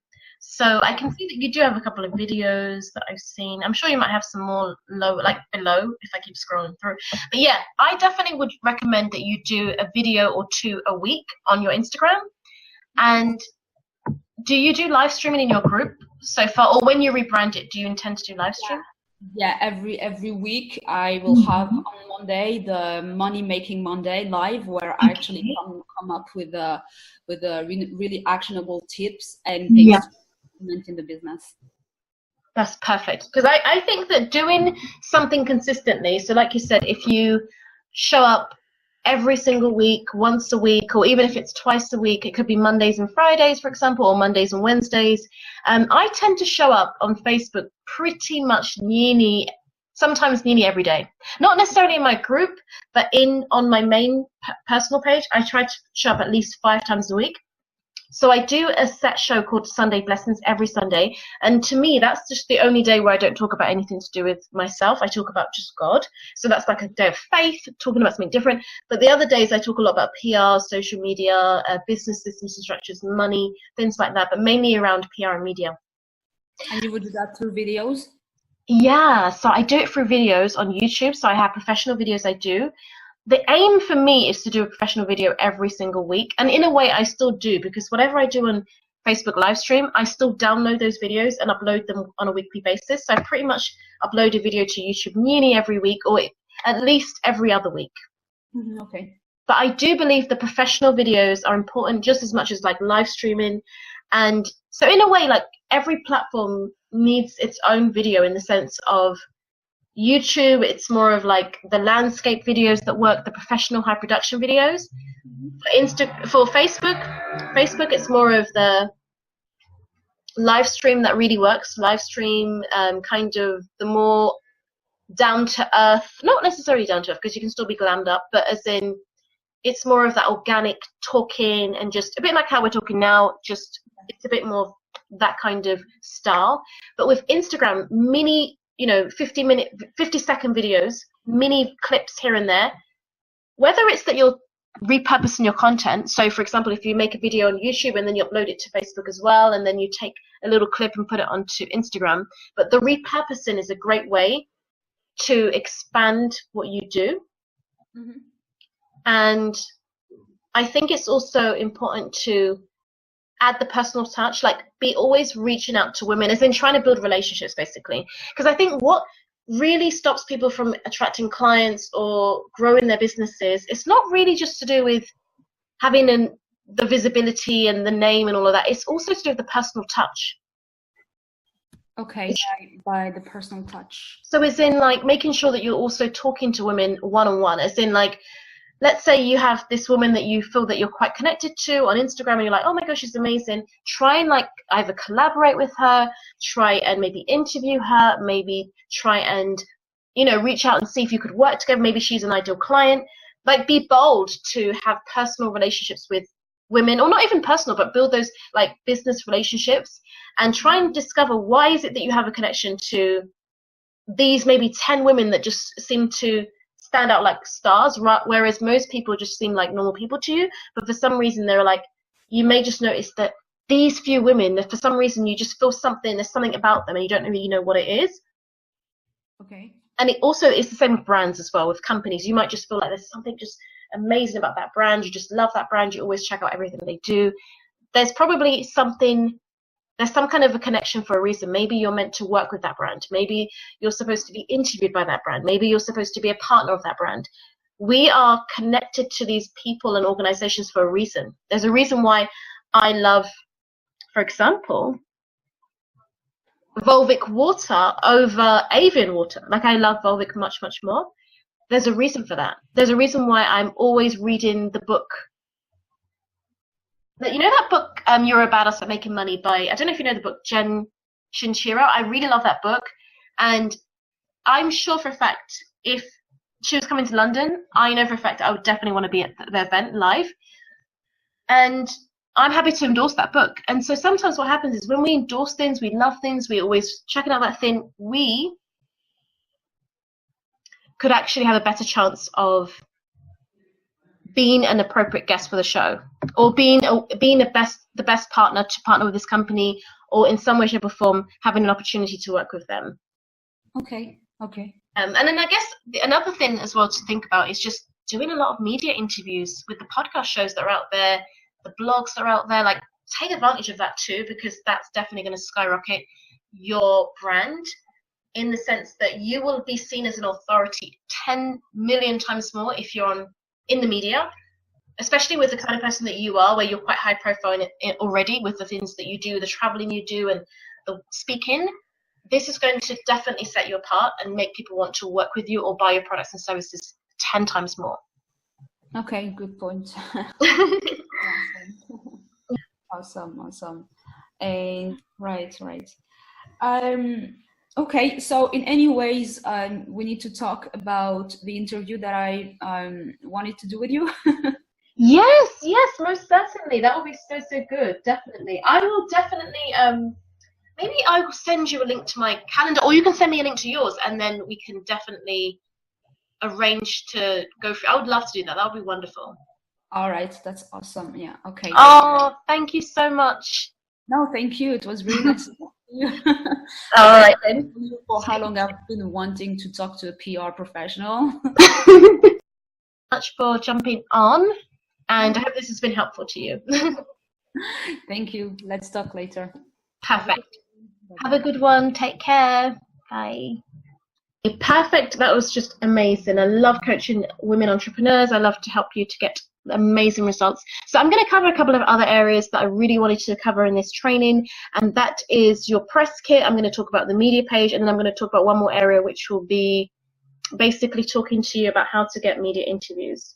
So I can see that you do have a couple of videos that I've seen. I'm sure you might have some more below if I keep scrolling through. But yeah, I definitely would recommend that you do a video or 2 a week on your Instagram. And do you do live streaming in your group so far, or when you rebrand it, do you intend to do live stream? Yeah, every week I will have on Monday the Money Making Monday live, where I actually come up with really actionable tips and things to implement in the business. That's perfect, because I think that doing something consistently, so like you said, if you show up every single week, once a week, or even if it's twice a week, it could be Mondays and Fridays, for example, or Mondays and Wednesdays. I tend to show up on Facebook pretty much sometimes nearly every day. Not necessarily in my group, but on my main personal page, I try to show up at least 5 times a week. So I do a set show called Sunday Blessings every Sunday. And to me, that's just the only day where I don't talk about anything to do with myself. I talk about just God. So that's like a day of faith, talking about something different. But the other days I talk a lot about PR, social media, business systems and structures, money, things like that, but mainly around PR and media. And you would do that through videos? Yeah, so I do it through videos on YouTube. So I have professional videos I do. The aim for me is to do a professional video every single week. And in a way, I still do, because whatever I do on Facebook live stream, I still download those videos and upload them on a weekly basis. So I pretty much upload a video to YouTube nearly every week, or at least every other week. Okay. But I do believe the professional videos are important just as much as like live streaming. And so in a way, like every platform needs its own video, in the sense of YouTube, it's more of like the landscape videos that work, the professional high production videos. For Facebook, it's more of the live stream that really works. Live stream, kind of the more down to earth, not necessarily down to earth because you can still be glammed up, but as in it's more of that organic talking, and just a bit like how we're talking now, just it's a bit more that kind of style. But with Instagram, mini, 50-second videos, mini clips here and there, whether it's that you're repurposing your content. So for example, if you make a video on YouTube and then you upload it to Facebook as well, and then you take a little clip and put it onto Instagram, but the repurposing is a great way to expand what you do. Mm-hmm. And I think it's also important to add the personal touch, like be always reaching out to women, as in trying to build relationships, basically. Because I think what really stops people from attracting clients or growing their businesses, it's not really just to do with having the visibility and the name and all of that. It's also to do with the personal touch. Okay, by the personal touch. So as in like making sure that you're also talking to women one-on-one, as in like, let's say you have this woman that you feel that you're quite connected to on Instagram, and you're like, oh my gosh, she's amazing. Try and like either collaborate with her, try and maybe interview her, maybe try and, reach out and see if you could work together. Maybe she's an ideal client. Like be bold to have personal relationships with women, or not even personal, but build those like business relationships, and try and discover why is it that you have a connection to these maybe 10 women that just seem to stand out like stars, right? Whereas most people just seem like normal people to you, but for some reason they're like, you may just notice that these few women, that for some reason you just feel something, there's something about them and you don't really know what it is. Okay. And it also is the same with brands as well, with companies. You might just feel like there's something just amazing about that brand, you just love that brand, you always check out everything they do. There's probably something, there's some kind of a connection for a reason. Maybe you're meant to work with that brand. Maybe you're supposed to be interviewed by that brand. Maybe you're supposed to be a partner of that brand. We are connected to these people and organizations for a reason. There's a reason why I love, for example, Volvic water over Avian water. Like I love Volvic much, much more. There's a reason for that. There's a reason why I'm always reading the book. That book, You're a Badass at Making Money by, I don't know if you know the book, Jen Shinshiro. I really love that book. And I'm sure for a fact, if she was coming to London, I know for a fact I would definitely want to be at the event live. And I'm happy to endorse that book. And so sometimes what happens is when we endorse things, we love things, we always checking out that thing, we could actually have a better chance of being an appropriate guest for the show, or being the best partner to partner with this company, or in some way, shape, or form having an opportunity to work with them. Okay. And then I guess another thing as well to think about is just doing a lot of media interviews with the podcast shows that are out there, the blogs that are out there. Like take advantage of that too, because that's definitely going to skyrocket your brand, in the sense that you will be seen as an authority 10 million times more if you're in the media, especially with the kind of person that you are, where you're quite high profile already with the things that you do, the traveling you do and the speaking. This is going to definitely set you apart and make people want to work with you or buy your products and services 10 times more. Okay, good point. Awesome. And right. Okay, so in any ways, we need to talk about the interview that I wanted to do with you. Yes, most certainly. That will be so good. Definitely. I will definitely, maybe I will send you a link to my calendar, or you can send me a link to yours, and then we can definitely arrange to go through. I would love to do that. That would be wonderful. All right, that's awesome. Yeah, okay. Oh, thank you so much. No, thank you. It was really nice to talk to you. All right then. For how long I've been wanting to talk to a PR professional. Much for jumping on, and I hope this has been helpful to you. Thank you. Let's talk later. Perfect. Have a good one. Take care. Bye. Perfect. That was just amazing. I love coaching women entrepreneurs. I love to help you to get amazing results. So I'm going to cover a couple of other areas that I really wanted to cover in this training, and that is your press kit. I'm going to talk about the media page, and then I'm going to talk about one more area, which will be basically talking to you about how to get media interviews.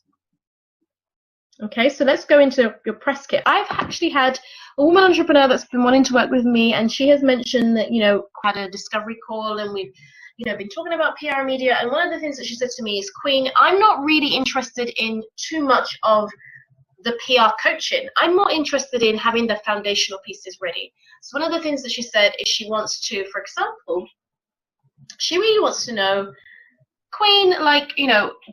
Okay, so let's go into your press kit. I've actually had a woman entrepreneur that's been wanting to work with me, and she has mentioned that, had a discovery call, and we've been talking about PR media, and one of the things that she said to me is, Queen, I'm not really interested in too much of the PR coaching. I'm more interested in having the foundational pieces ready. So one of the things that she said is she wants to, for example, she really wants to know, Queen,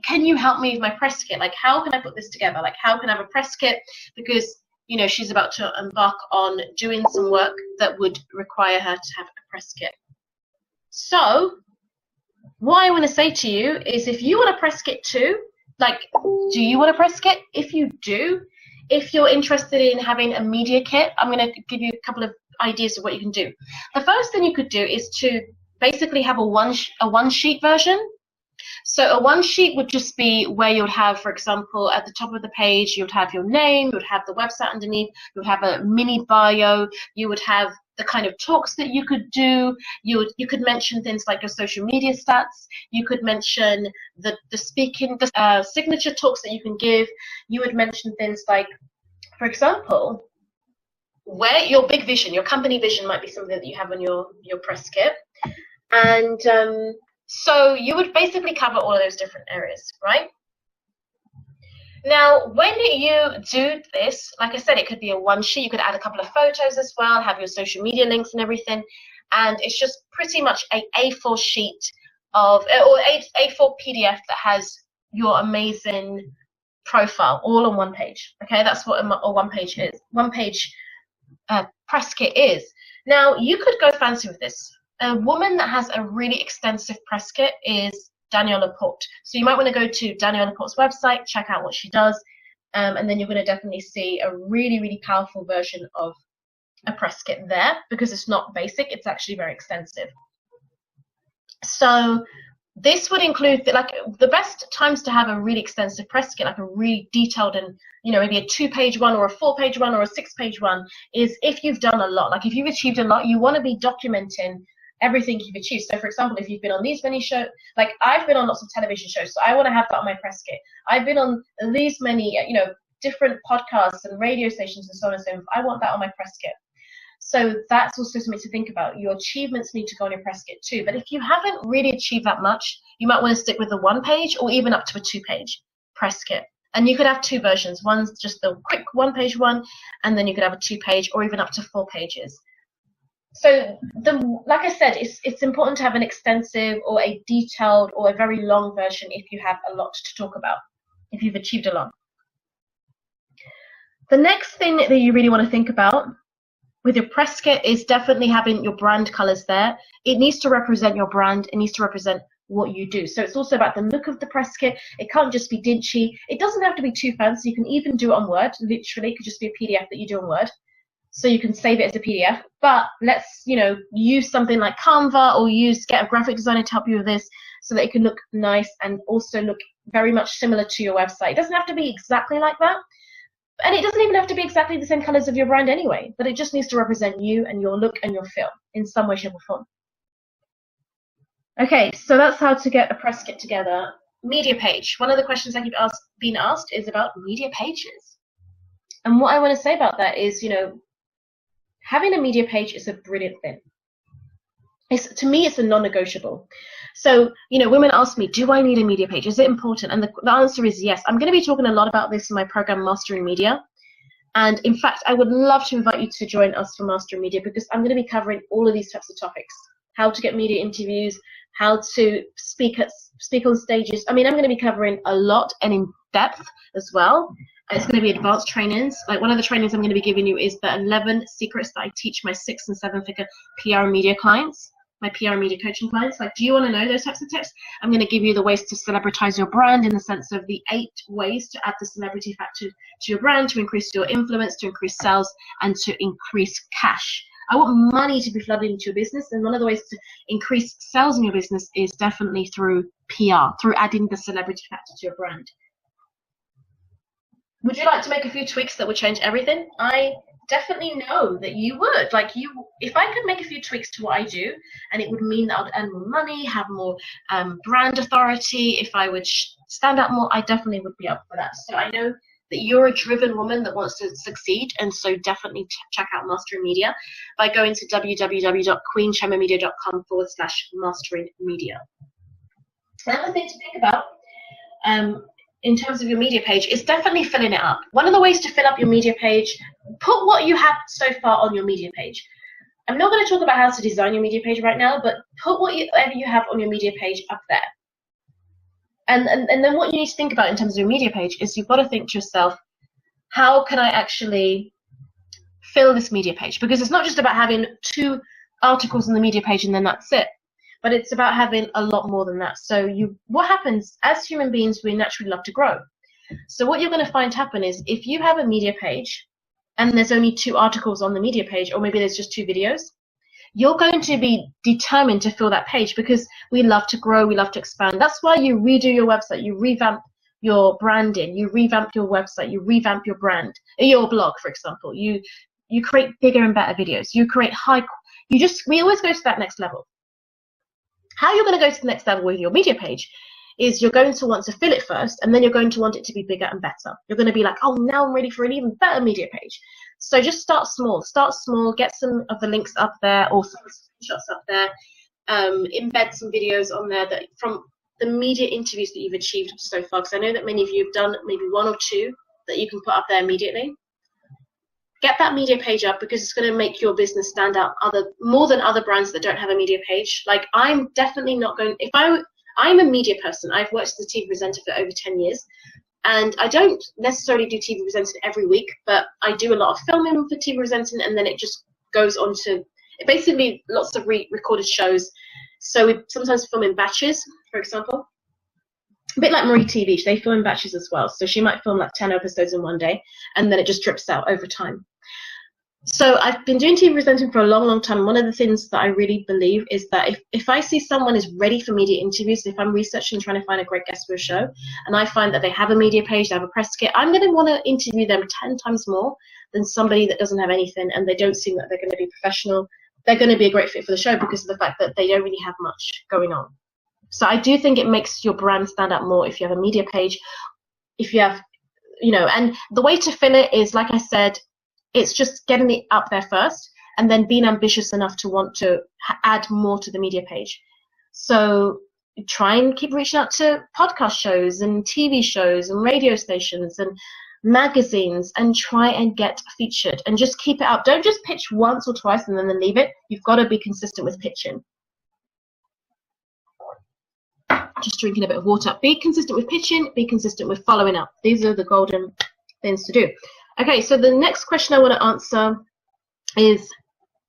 can you help me with my press kit? Like, how can I put this together? Like, how can I have a press kit? Because, she's about to embark on doing some work that would require her to have a press kit. So what I want to say to you is, if you want a press kit too, do you want a press kit? If you do, if you're interested in having a media kit, I'm going to give you a couple of ideas of what you can do. The first thing you could do is to basically have a one sheet version. So a one sheet would just be where you would have, for example, at the top of the page, you would have your name, you would have the website underneath, you would have a mini bio, you would have the kind of talks that you could do. You could mention things like your social media stats. You could mention the signature talks that you can give. You would mention things like, for example, where your big vision, your company vision might be something that you have on your press kit. And so you would basically cover all of those different areas, right? Now, when you do this, like I said, it could be a one sheet. You could add a couple of photos as well, have your social media links and everything. And it's just pretty much a A4 sheet or A4 PDF that has your amazing profile all on one page. Okay, that's what a one page is. One page press kit is. Now, you could go fancy with this. A woman that has a really extensive press kit is Danielle Laporte. So you might want to go to Danielle Laporte's website, check out what she does, and then you're going to definitely see a really, really powerful version of a press kit there, because it's not basic, it's actually very extensive. So this would include, the best times to have a really extensive press kit, like a really detailed and, maybe a 2-page one or a 4-page one or a 6-page one, is if you've done a lot. Like if you've achieved a lot, you want to be documenting everything you've achieved. So for example, if you've been on these many shows, like I've been on lots of television shows, so I want to have that on my press kit. I've been on these many, different podcasts and radio stations and so on and so forth. I want that on my press kit. So that's also something to think about. Your achievements need to go on your press kit too. But if you haven't really achieved that much, you might want to stick with the 1-page or even up to a 2-page press kit. And you could have 2 versions. One's just the quick 1-page one, and then you could have a 2-page or even up to 4 pages. So, like I said, it's important to have an extensive or a detailed or a very long version if you have a lot to talk about, if you've achieved a lot. The next thing that you really want to think about with your press kit is definitely having your brand colors there. It needs to represent your brand. It needs to represent what you do. So it's also about the look of the press kit. It can't just be dingy. It doesn't have to be too fancy. You can even do it on Word. Literally, it could just be a PDF that you do on Word. So you can save it as a PDF, but let's, use something like Canva or get a graphic designer to help you with this so that it can look nice and also look very much similar to your website. It doesn't have to be exactly like that, and it doesn't even have to be exactly the same colors of your brand anyway, but it just needs to represent you and your look and your feel in some way, shape or form. Okay, so that's how to get a press kit together. Media page. One of the questions I keep being asked is about media pages. And what I want to say about that is, having a media page is a brilliant thing. To me, it's a non-negotiable. So, women ask me, do I need a media page? Is it important? And the answer is yes. I'm going to be talking a lot about this in my program, Mastering Media. And in fact, I would love to invite you to join us for Mastering Media, because I'm going to be covering all of these types of topics. How to get media interviews, how to speak on stages. I mean, I'm going to be covering a lot and in depth as well. It's going to be advanced trainings. Like one of the trainings I'm going to be giving you is the 11 secrets that I teach my 6- and 7-figure PR media clients. my PR and media coaching clients. Like, do you want to know those types of tips? I'm going to give you the ways to celebritize your brand in the sense of the 8 ways to add the celebrity factor to your brand, to increase your influence, to increase sales, and to increase cash. I want money to be flooded into your business, and one of the ways to increase sales in your business is definitely through PR, through adding the celebrity factor to your brand. Would you like to make a few tweaks that would change everything? I definitely know that you would. Like, if I could make a few tweaks to what I do, and it would mean that I'd earn more money, have more brand authority, if I would stand out more, I definitely would be up for that. So I know that you're a driven woman that wants to succeed, and so definitely check out Mastering Media by going to www.queenchiomamedia.com/mastering media. Another thing to think about in terms of your media page is definitely filling it up. One of the ways to fill up your media page, put what you have so far on your media page. I'm not going to talk about how to design your media page right now, but put whatever you have on your media page up there. And then what you need to think about in terms of your media page is you've got to think to yourself, how can I actually fill this media page? Because it's not just about having 2 articles on the media page and then that's it, but it's about having a lot more than that. So what happens, as human beings, we naturally love to grow. So what you're going to find happen is if you have a media page and there's only 2 articles on the media page, or maybe there's just 2 videos, you're going to be determined to fill that page because we love to grow, we love to expand. That's why you redo your website, you revamp your branding, you revamp your website, you revamp your brand, your blog, for example. You create bigger and better videos. You create we always go to that next level. How you're going to go to the next level with your media page is you're going to want to fill it first, and then you're going to want it to be bigger and better. You're going to be like, oh, now I'm ready for an even better media page. So just start small, get some of the links up there or some screenshots up there, embed some videos on there that from the media interviews that you've achieved so far, because I know that many of you have done maybe 1 or 2 that you can put up there immediately. Get that media page up because it's going to make your business stand out more than other brands that don't have a media page. Like, I'm definitely not going, I'm a media person. I've worked as a TV presenter for over 10 years. And I don't necessarily do TV presenting every week, but I do a lot of filming for TV presenting, and then it just goes on to basically lots of recorded shows. So we sometimes film in batches, for example. A bit like Marie TV, they film in batches as well. So she might film like 10 episodes in one day, and then it just drips out over time. So I've been doing TV presenting for a long, long time. One of the things that I really believe is that if I see someone is ready for media interviews, if I'm researching trying to find a great guest for a show, and I find that they have a media page, they have a press kit, I'm going to want to interview them 10 times more than somebody that doesn't have anything and they don't seem that they're going to be professional. They're going to be a great fit for the show because of the fact that they don't really have much going on. So I do think it makes your brand stand out more if you have a media page, if you have, and the way to fill it is, like I said, it's just getting it up there first and then being ambitious enough to want to add more to the media page. So try and keep reaching out to podcast shows and TV shows and radio stations and magazines and try and get featured and just keep it up. Don't just pitch once or twice and then leave it. You've got to be consistent with pitching. Just drinking a bit of water. Be consistent with pitching, be consistent with following up. These are the golden things to do. Okay, so the next question I want to answer is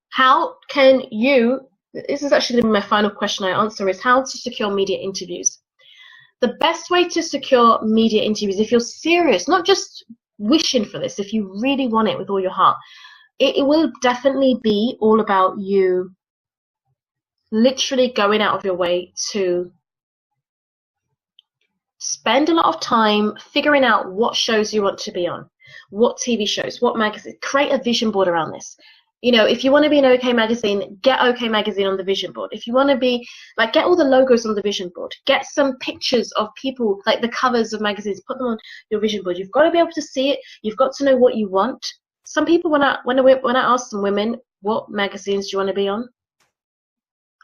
how can you, this is actually my final question I answer, is how to secure media interviews. The best way to secure media interviews, if you're serious, not just wishing for this, if you really want it with all your heart, it will definitely be all about you literally going out of your way to spend a lot of time figuring out what shows you want to be on. What TV shows, what magazines, create a vision board around this. If you want to be in OK Magazine, get OK Magazine on the vision board. If you want to be, get all the logos on the vision board. Get some pictures of people, like the covers of magazines, put them on your vision board. You've got to be able to see it. You've got to know what you want. Some people, when I ask some women, what magazines do you want to be on?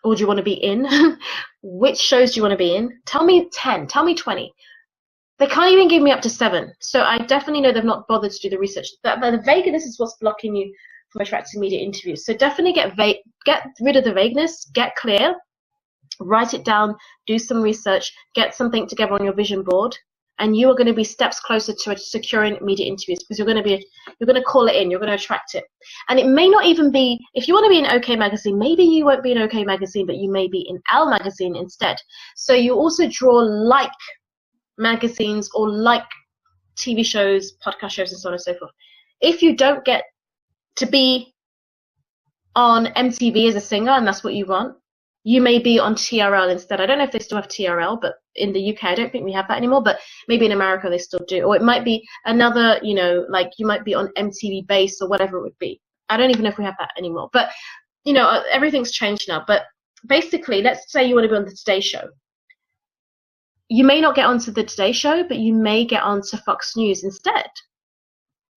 Or do you want to be in? Which shows do you want to be in? Tell me 10, tell me 20. They can't even give me up to 7. So I definitely know they've not bothered to do the research. The vagueness is what's blocking you from attracting media interviews. So definitely get rid of the vagueness, get clear, write it down, do some research, get something together on your vision board, and you are going to be steps closer to securing media interviews, because you're going to call it in, you're going to attract it. And it may not even be, if you want to be in OK Magazine, maybe you won't be in OK Magazine, but you may be in L Magazine instead. So you also draw like magazines or like TV shows, podcast shows, and so on and so forth. If you don't get to be on MTV as a singer and that's what you want, you may be on TRL instead. I don't know if they still have TRL, but in the UK I don't think we have that anymore, but maybe in America they still do. Or it might be another, you know, like you might be on MTV Base or whatever it would be. I don't even know if we have that anymore, but you know, everything's changed now. But basically, let's say you want to be on the Today Show. You may not get onto the Today Show, but you may get onto Fox News instead,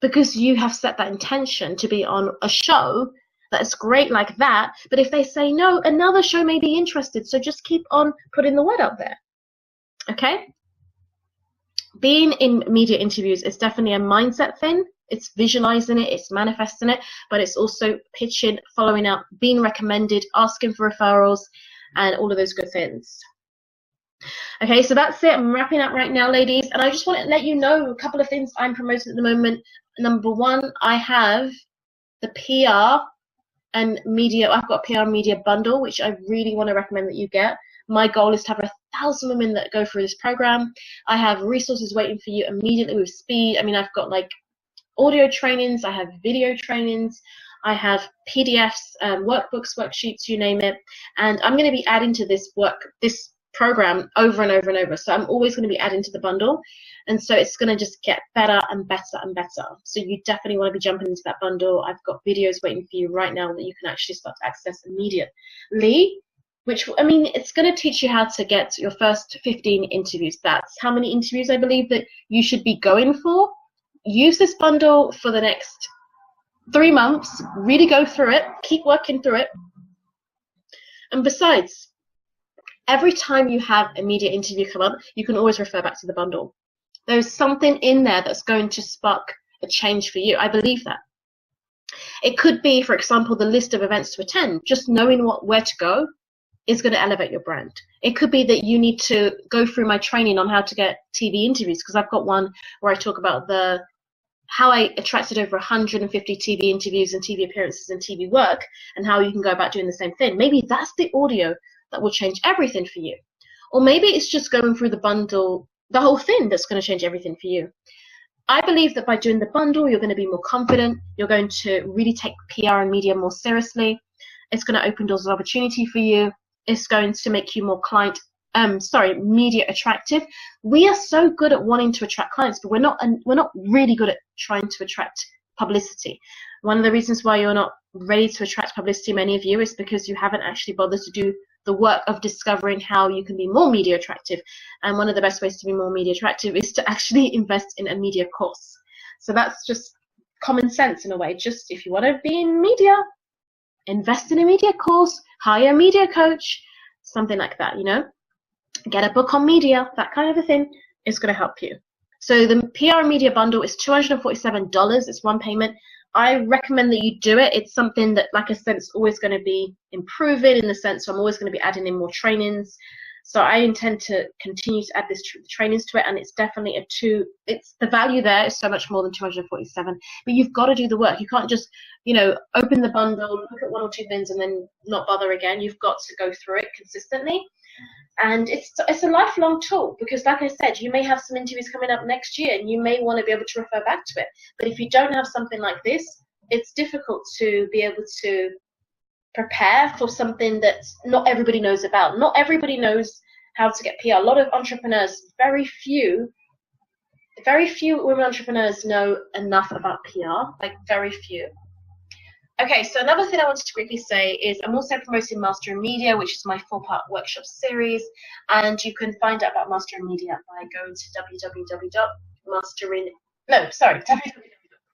because you have set that intention to be on a show that's great like that. But if they say no, another show may be interested, so just keep on putting the word out there. Okay? Being in media interviews is definitely a mindset thing. It's visualizing it, it's manifesting it, but it's also pitching, following up, being recommended, asking for referrals, and all of those good things. Okay, so that's it. I'm wrapping up right now, ladies, and I just want to let you know a couple of things I'm promoting at the moment. Number one, I have the PR and media. I've got a PR and media bundle, which I really want to recommend that you get. My goal is to have 1,000 women that go through this program. I have resources waiting for you immediately with speed. I mean, I've got like audio trainings, I have video trainings, I have PDFs, workbooks, worksheets, you name it. And I'm going to be adding to this program over and over and over. So I'm always going to be adding to the bundle. And so it's going to just get better and better and better. So you definitely want to be jumping into that bundle. I've got videos waiting for you right now that you can actually start to access immediately, which, I mean, it's going to teach you how to get your first 15 interviews. That's how many interviews I believe that you should be going for. Use this bundle for the next 3 months. Really go through it. Keep working through it. And besides, every time you have a media interview come up, you can always refer back to the bundle. There's something in there that's going to spark a change for you. I believe that. It could be, for example, the list of events to attend. Just knowing where to go is going to elevate your brand. It could be that you need to go through my training on how to get TV interviews, because I've got one where I talk about how I attracted over 150 TV interviews and TV appearances and TV work, and how you can go about doing the same thing. Maybe that's the audio that will change everything for you. Or maybe it's just going through the bundle, the whole thing, that's going to change everything for you. I believe that by doing the bundle, you're going to be more confident. You're going to really take PR and media more seriously. It's going to open doors of opportunity for you. It's going to make you more media attractive. We are so good at wanting to attract clients, but we're not really good at trying to attract publicity. One of the reasons why you're not ready to attract publicity, many of you, is because you haven't actually bothered to do the work of discovering how you can be more media attractive. And one of the best ways to be more media attractive is to actually invest in a media course. So that's just common sense in a way. Just if you want to be in media, invest in a media course, hire a media coach, something like that, you know. Get a book on media, that kind of a thing is going to help you. So the PR and media bundle is $247. It's one payment. I recommend that you do it. It's something that, like I said, it's always going to be improving, in the sense I'm always going to be adding in more trainings. So I intend to continue to add this trainings to it, and it's definitely it's the value there is so much more than $247. But you've got to do the work. You can't just, you know, open the bundle, look at one or two things, and then not bother again. You've got to go through it consistently. And it's a lifelong tool, because like I said, you may have some interviews coming up next year and you may want to be able to refer back to it. But if you don't have something like this, it's difficult to be able to prepare for something that not everybody knows about. Not everybody knows how to get PR. A lot of entrepreneurs, very few women entrepreneurs know enough about PR, like very few. Okay, so another thing I wanted to quickly say is I'm also promoting Mastering Media, which is my 4-part workshop series, and you can find out about Mastering Media by going to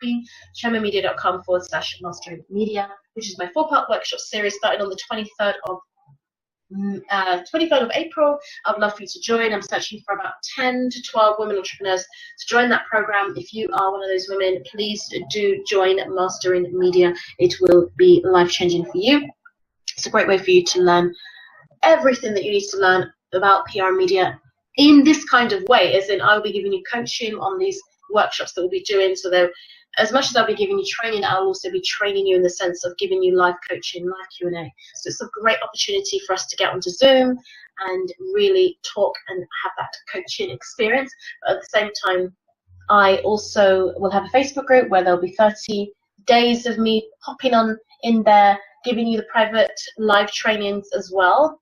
www.queenchiomamedia.com/mastering media, which is my 4-part workshop series starting on the 23rd of April. I would love for you to join. I'm searching for about 10 to 12 women entrepreneurs to join that program. If you are one of those women, please do join Mastering Media. It will be life-changing for you. It's a great way for you to learn everything that you need to learn about PR and media in this kind of way, as in I'll be giving you coaching on these workshops that we'll be doing. So they're, as much as I'll be giving you training, I'll also be training you in the sense of giving you live coaching, live Q&A. So it's a great opportunity for us to get onto Zoom and really talk and have that coaching experience. But at the same time, I also will have a Facebook group where there'll be 30 days of me popping on in there, giving you the private live trainings as well.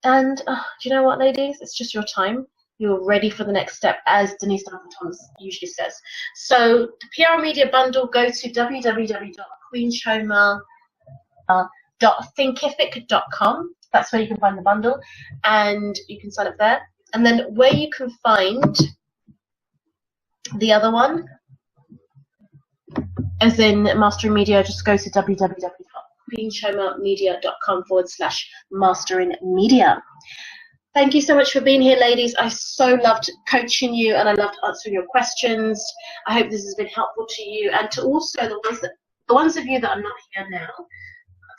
And do you know what, ladies? It's just your time. You're ready for the next step, as Denise Thomas usually says. So the PR Media Bundle, go to www.queenchioma.thinkific.com. That's where you can find the bundle, and you can sign up there. And then where you can find the other one, as in Mastering Media, just go to www.queenchiomamedia.com/mastering media. Thank you so much for being here, ladies. I so loved coaching you, and I loved answering your questions. I hope this has been helpful to you, and to also the ones of you that are not here now.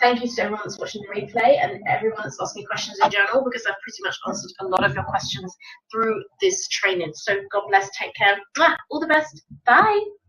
Thank you to everyone that's watching the replay and everyone that's asking questions in general, because I've pretty much answered a lot of your questions through this training. So God bless. Take care. All the best. Bye.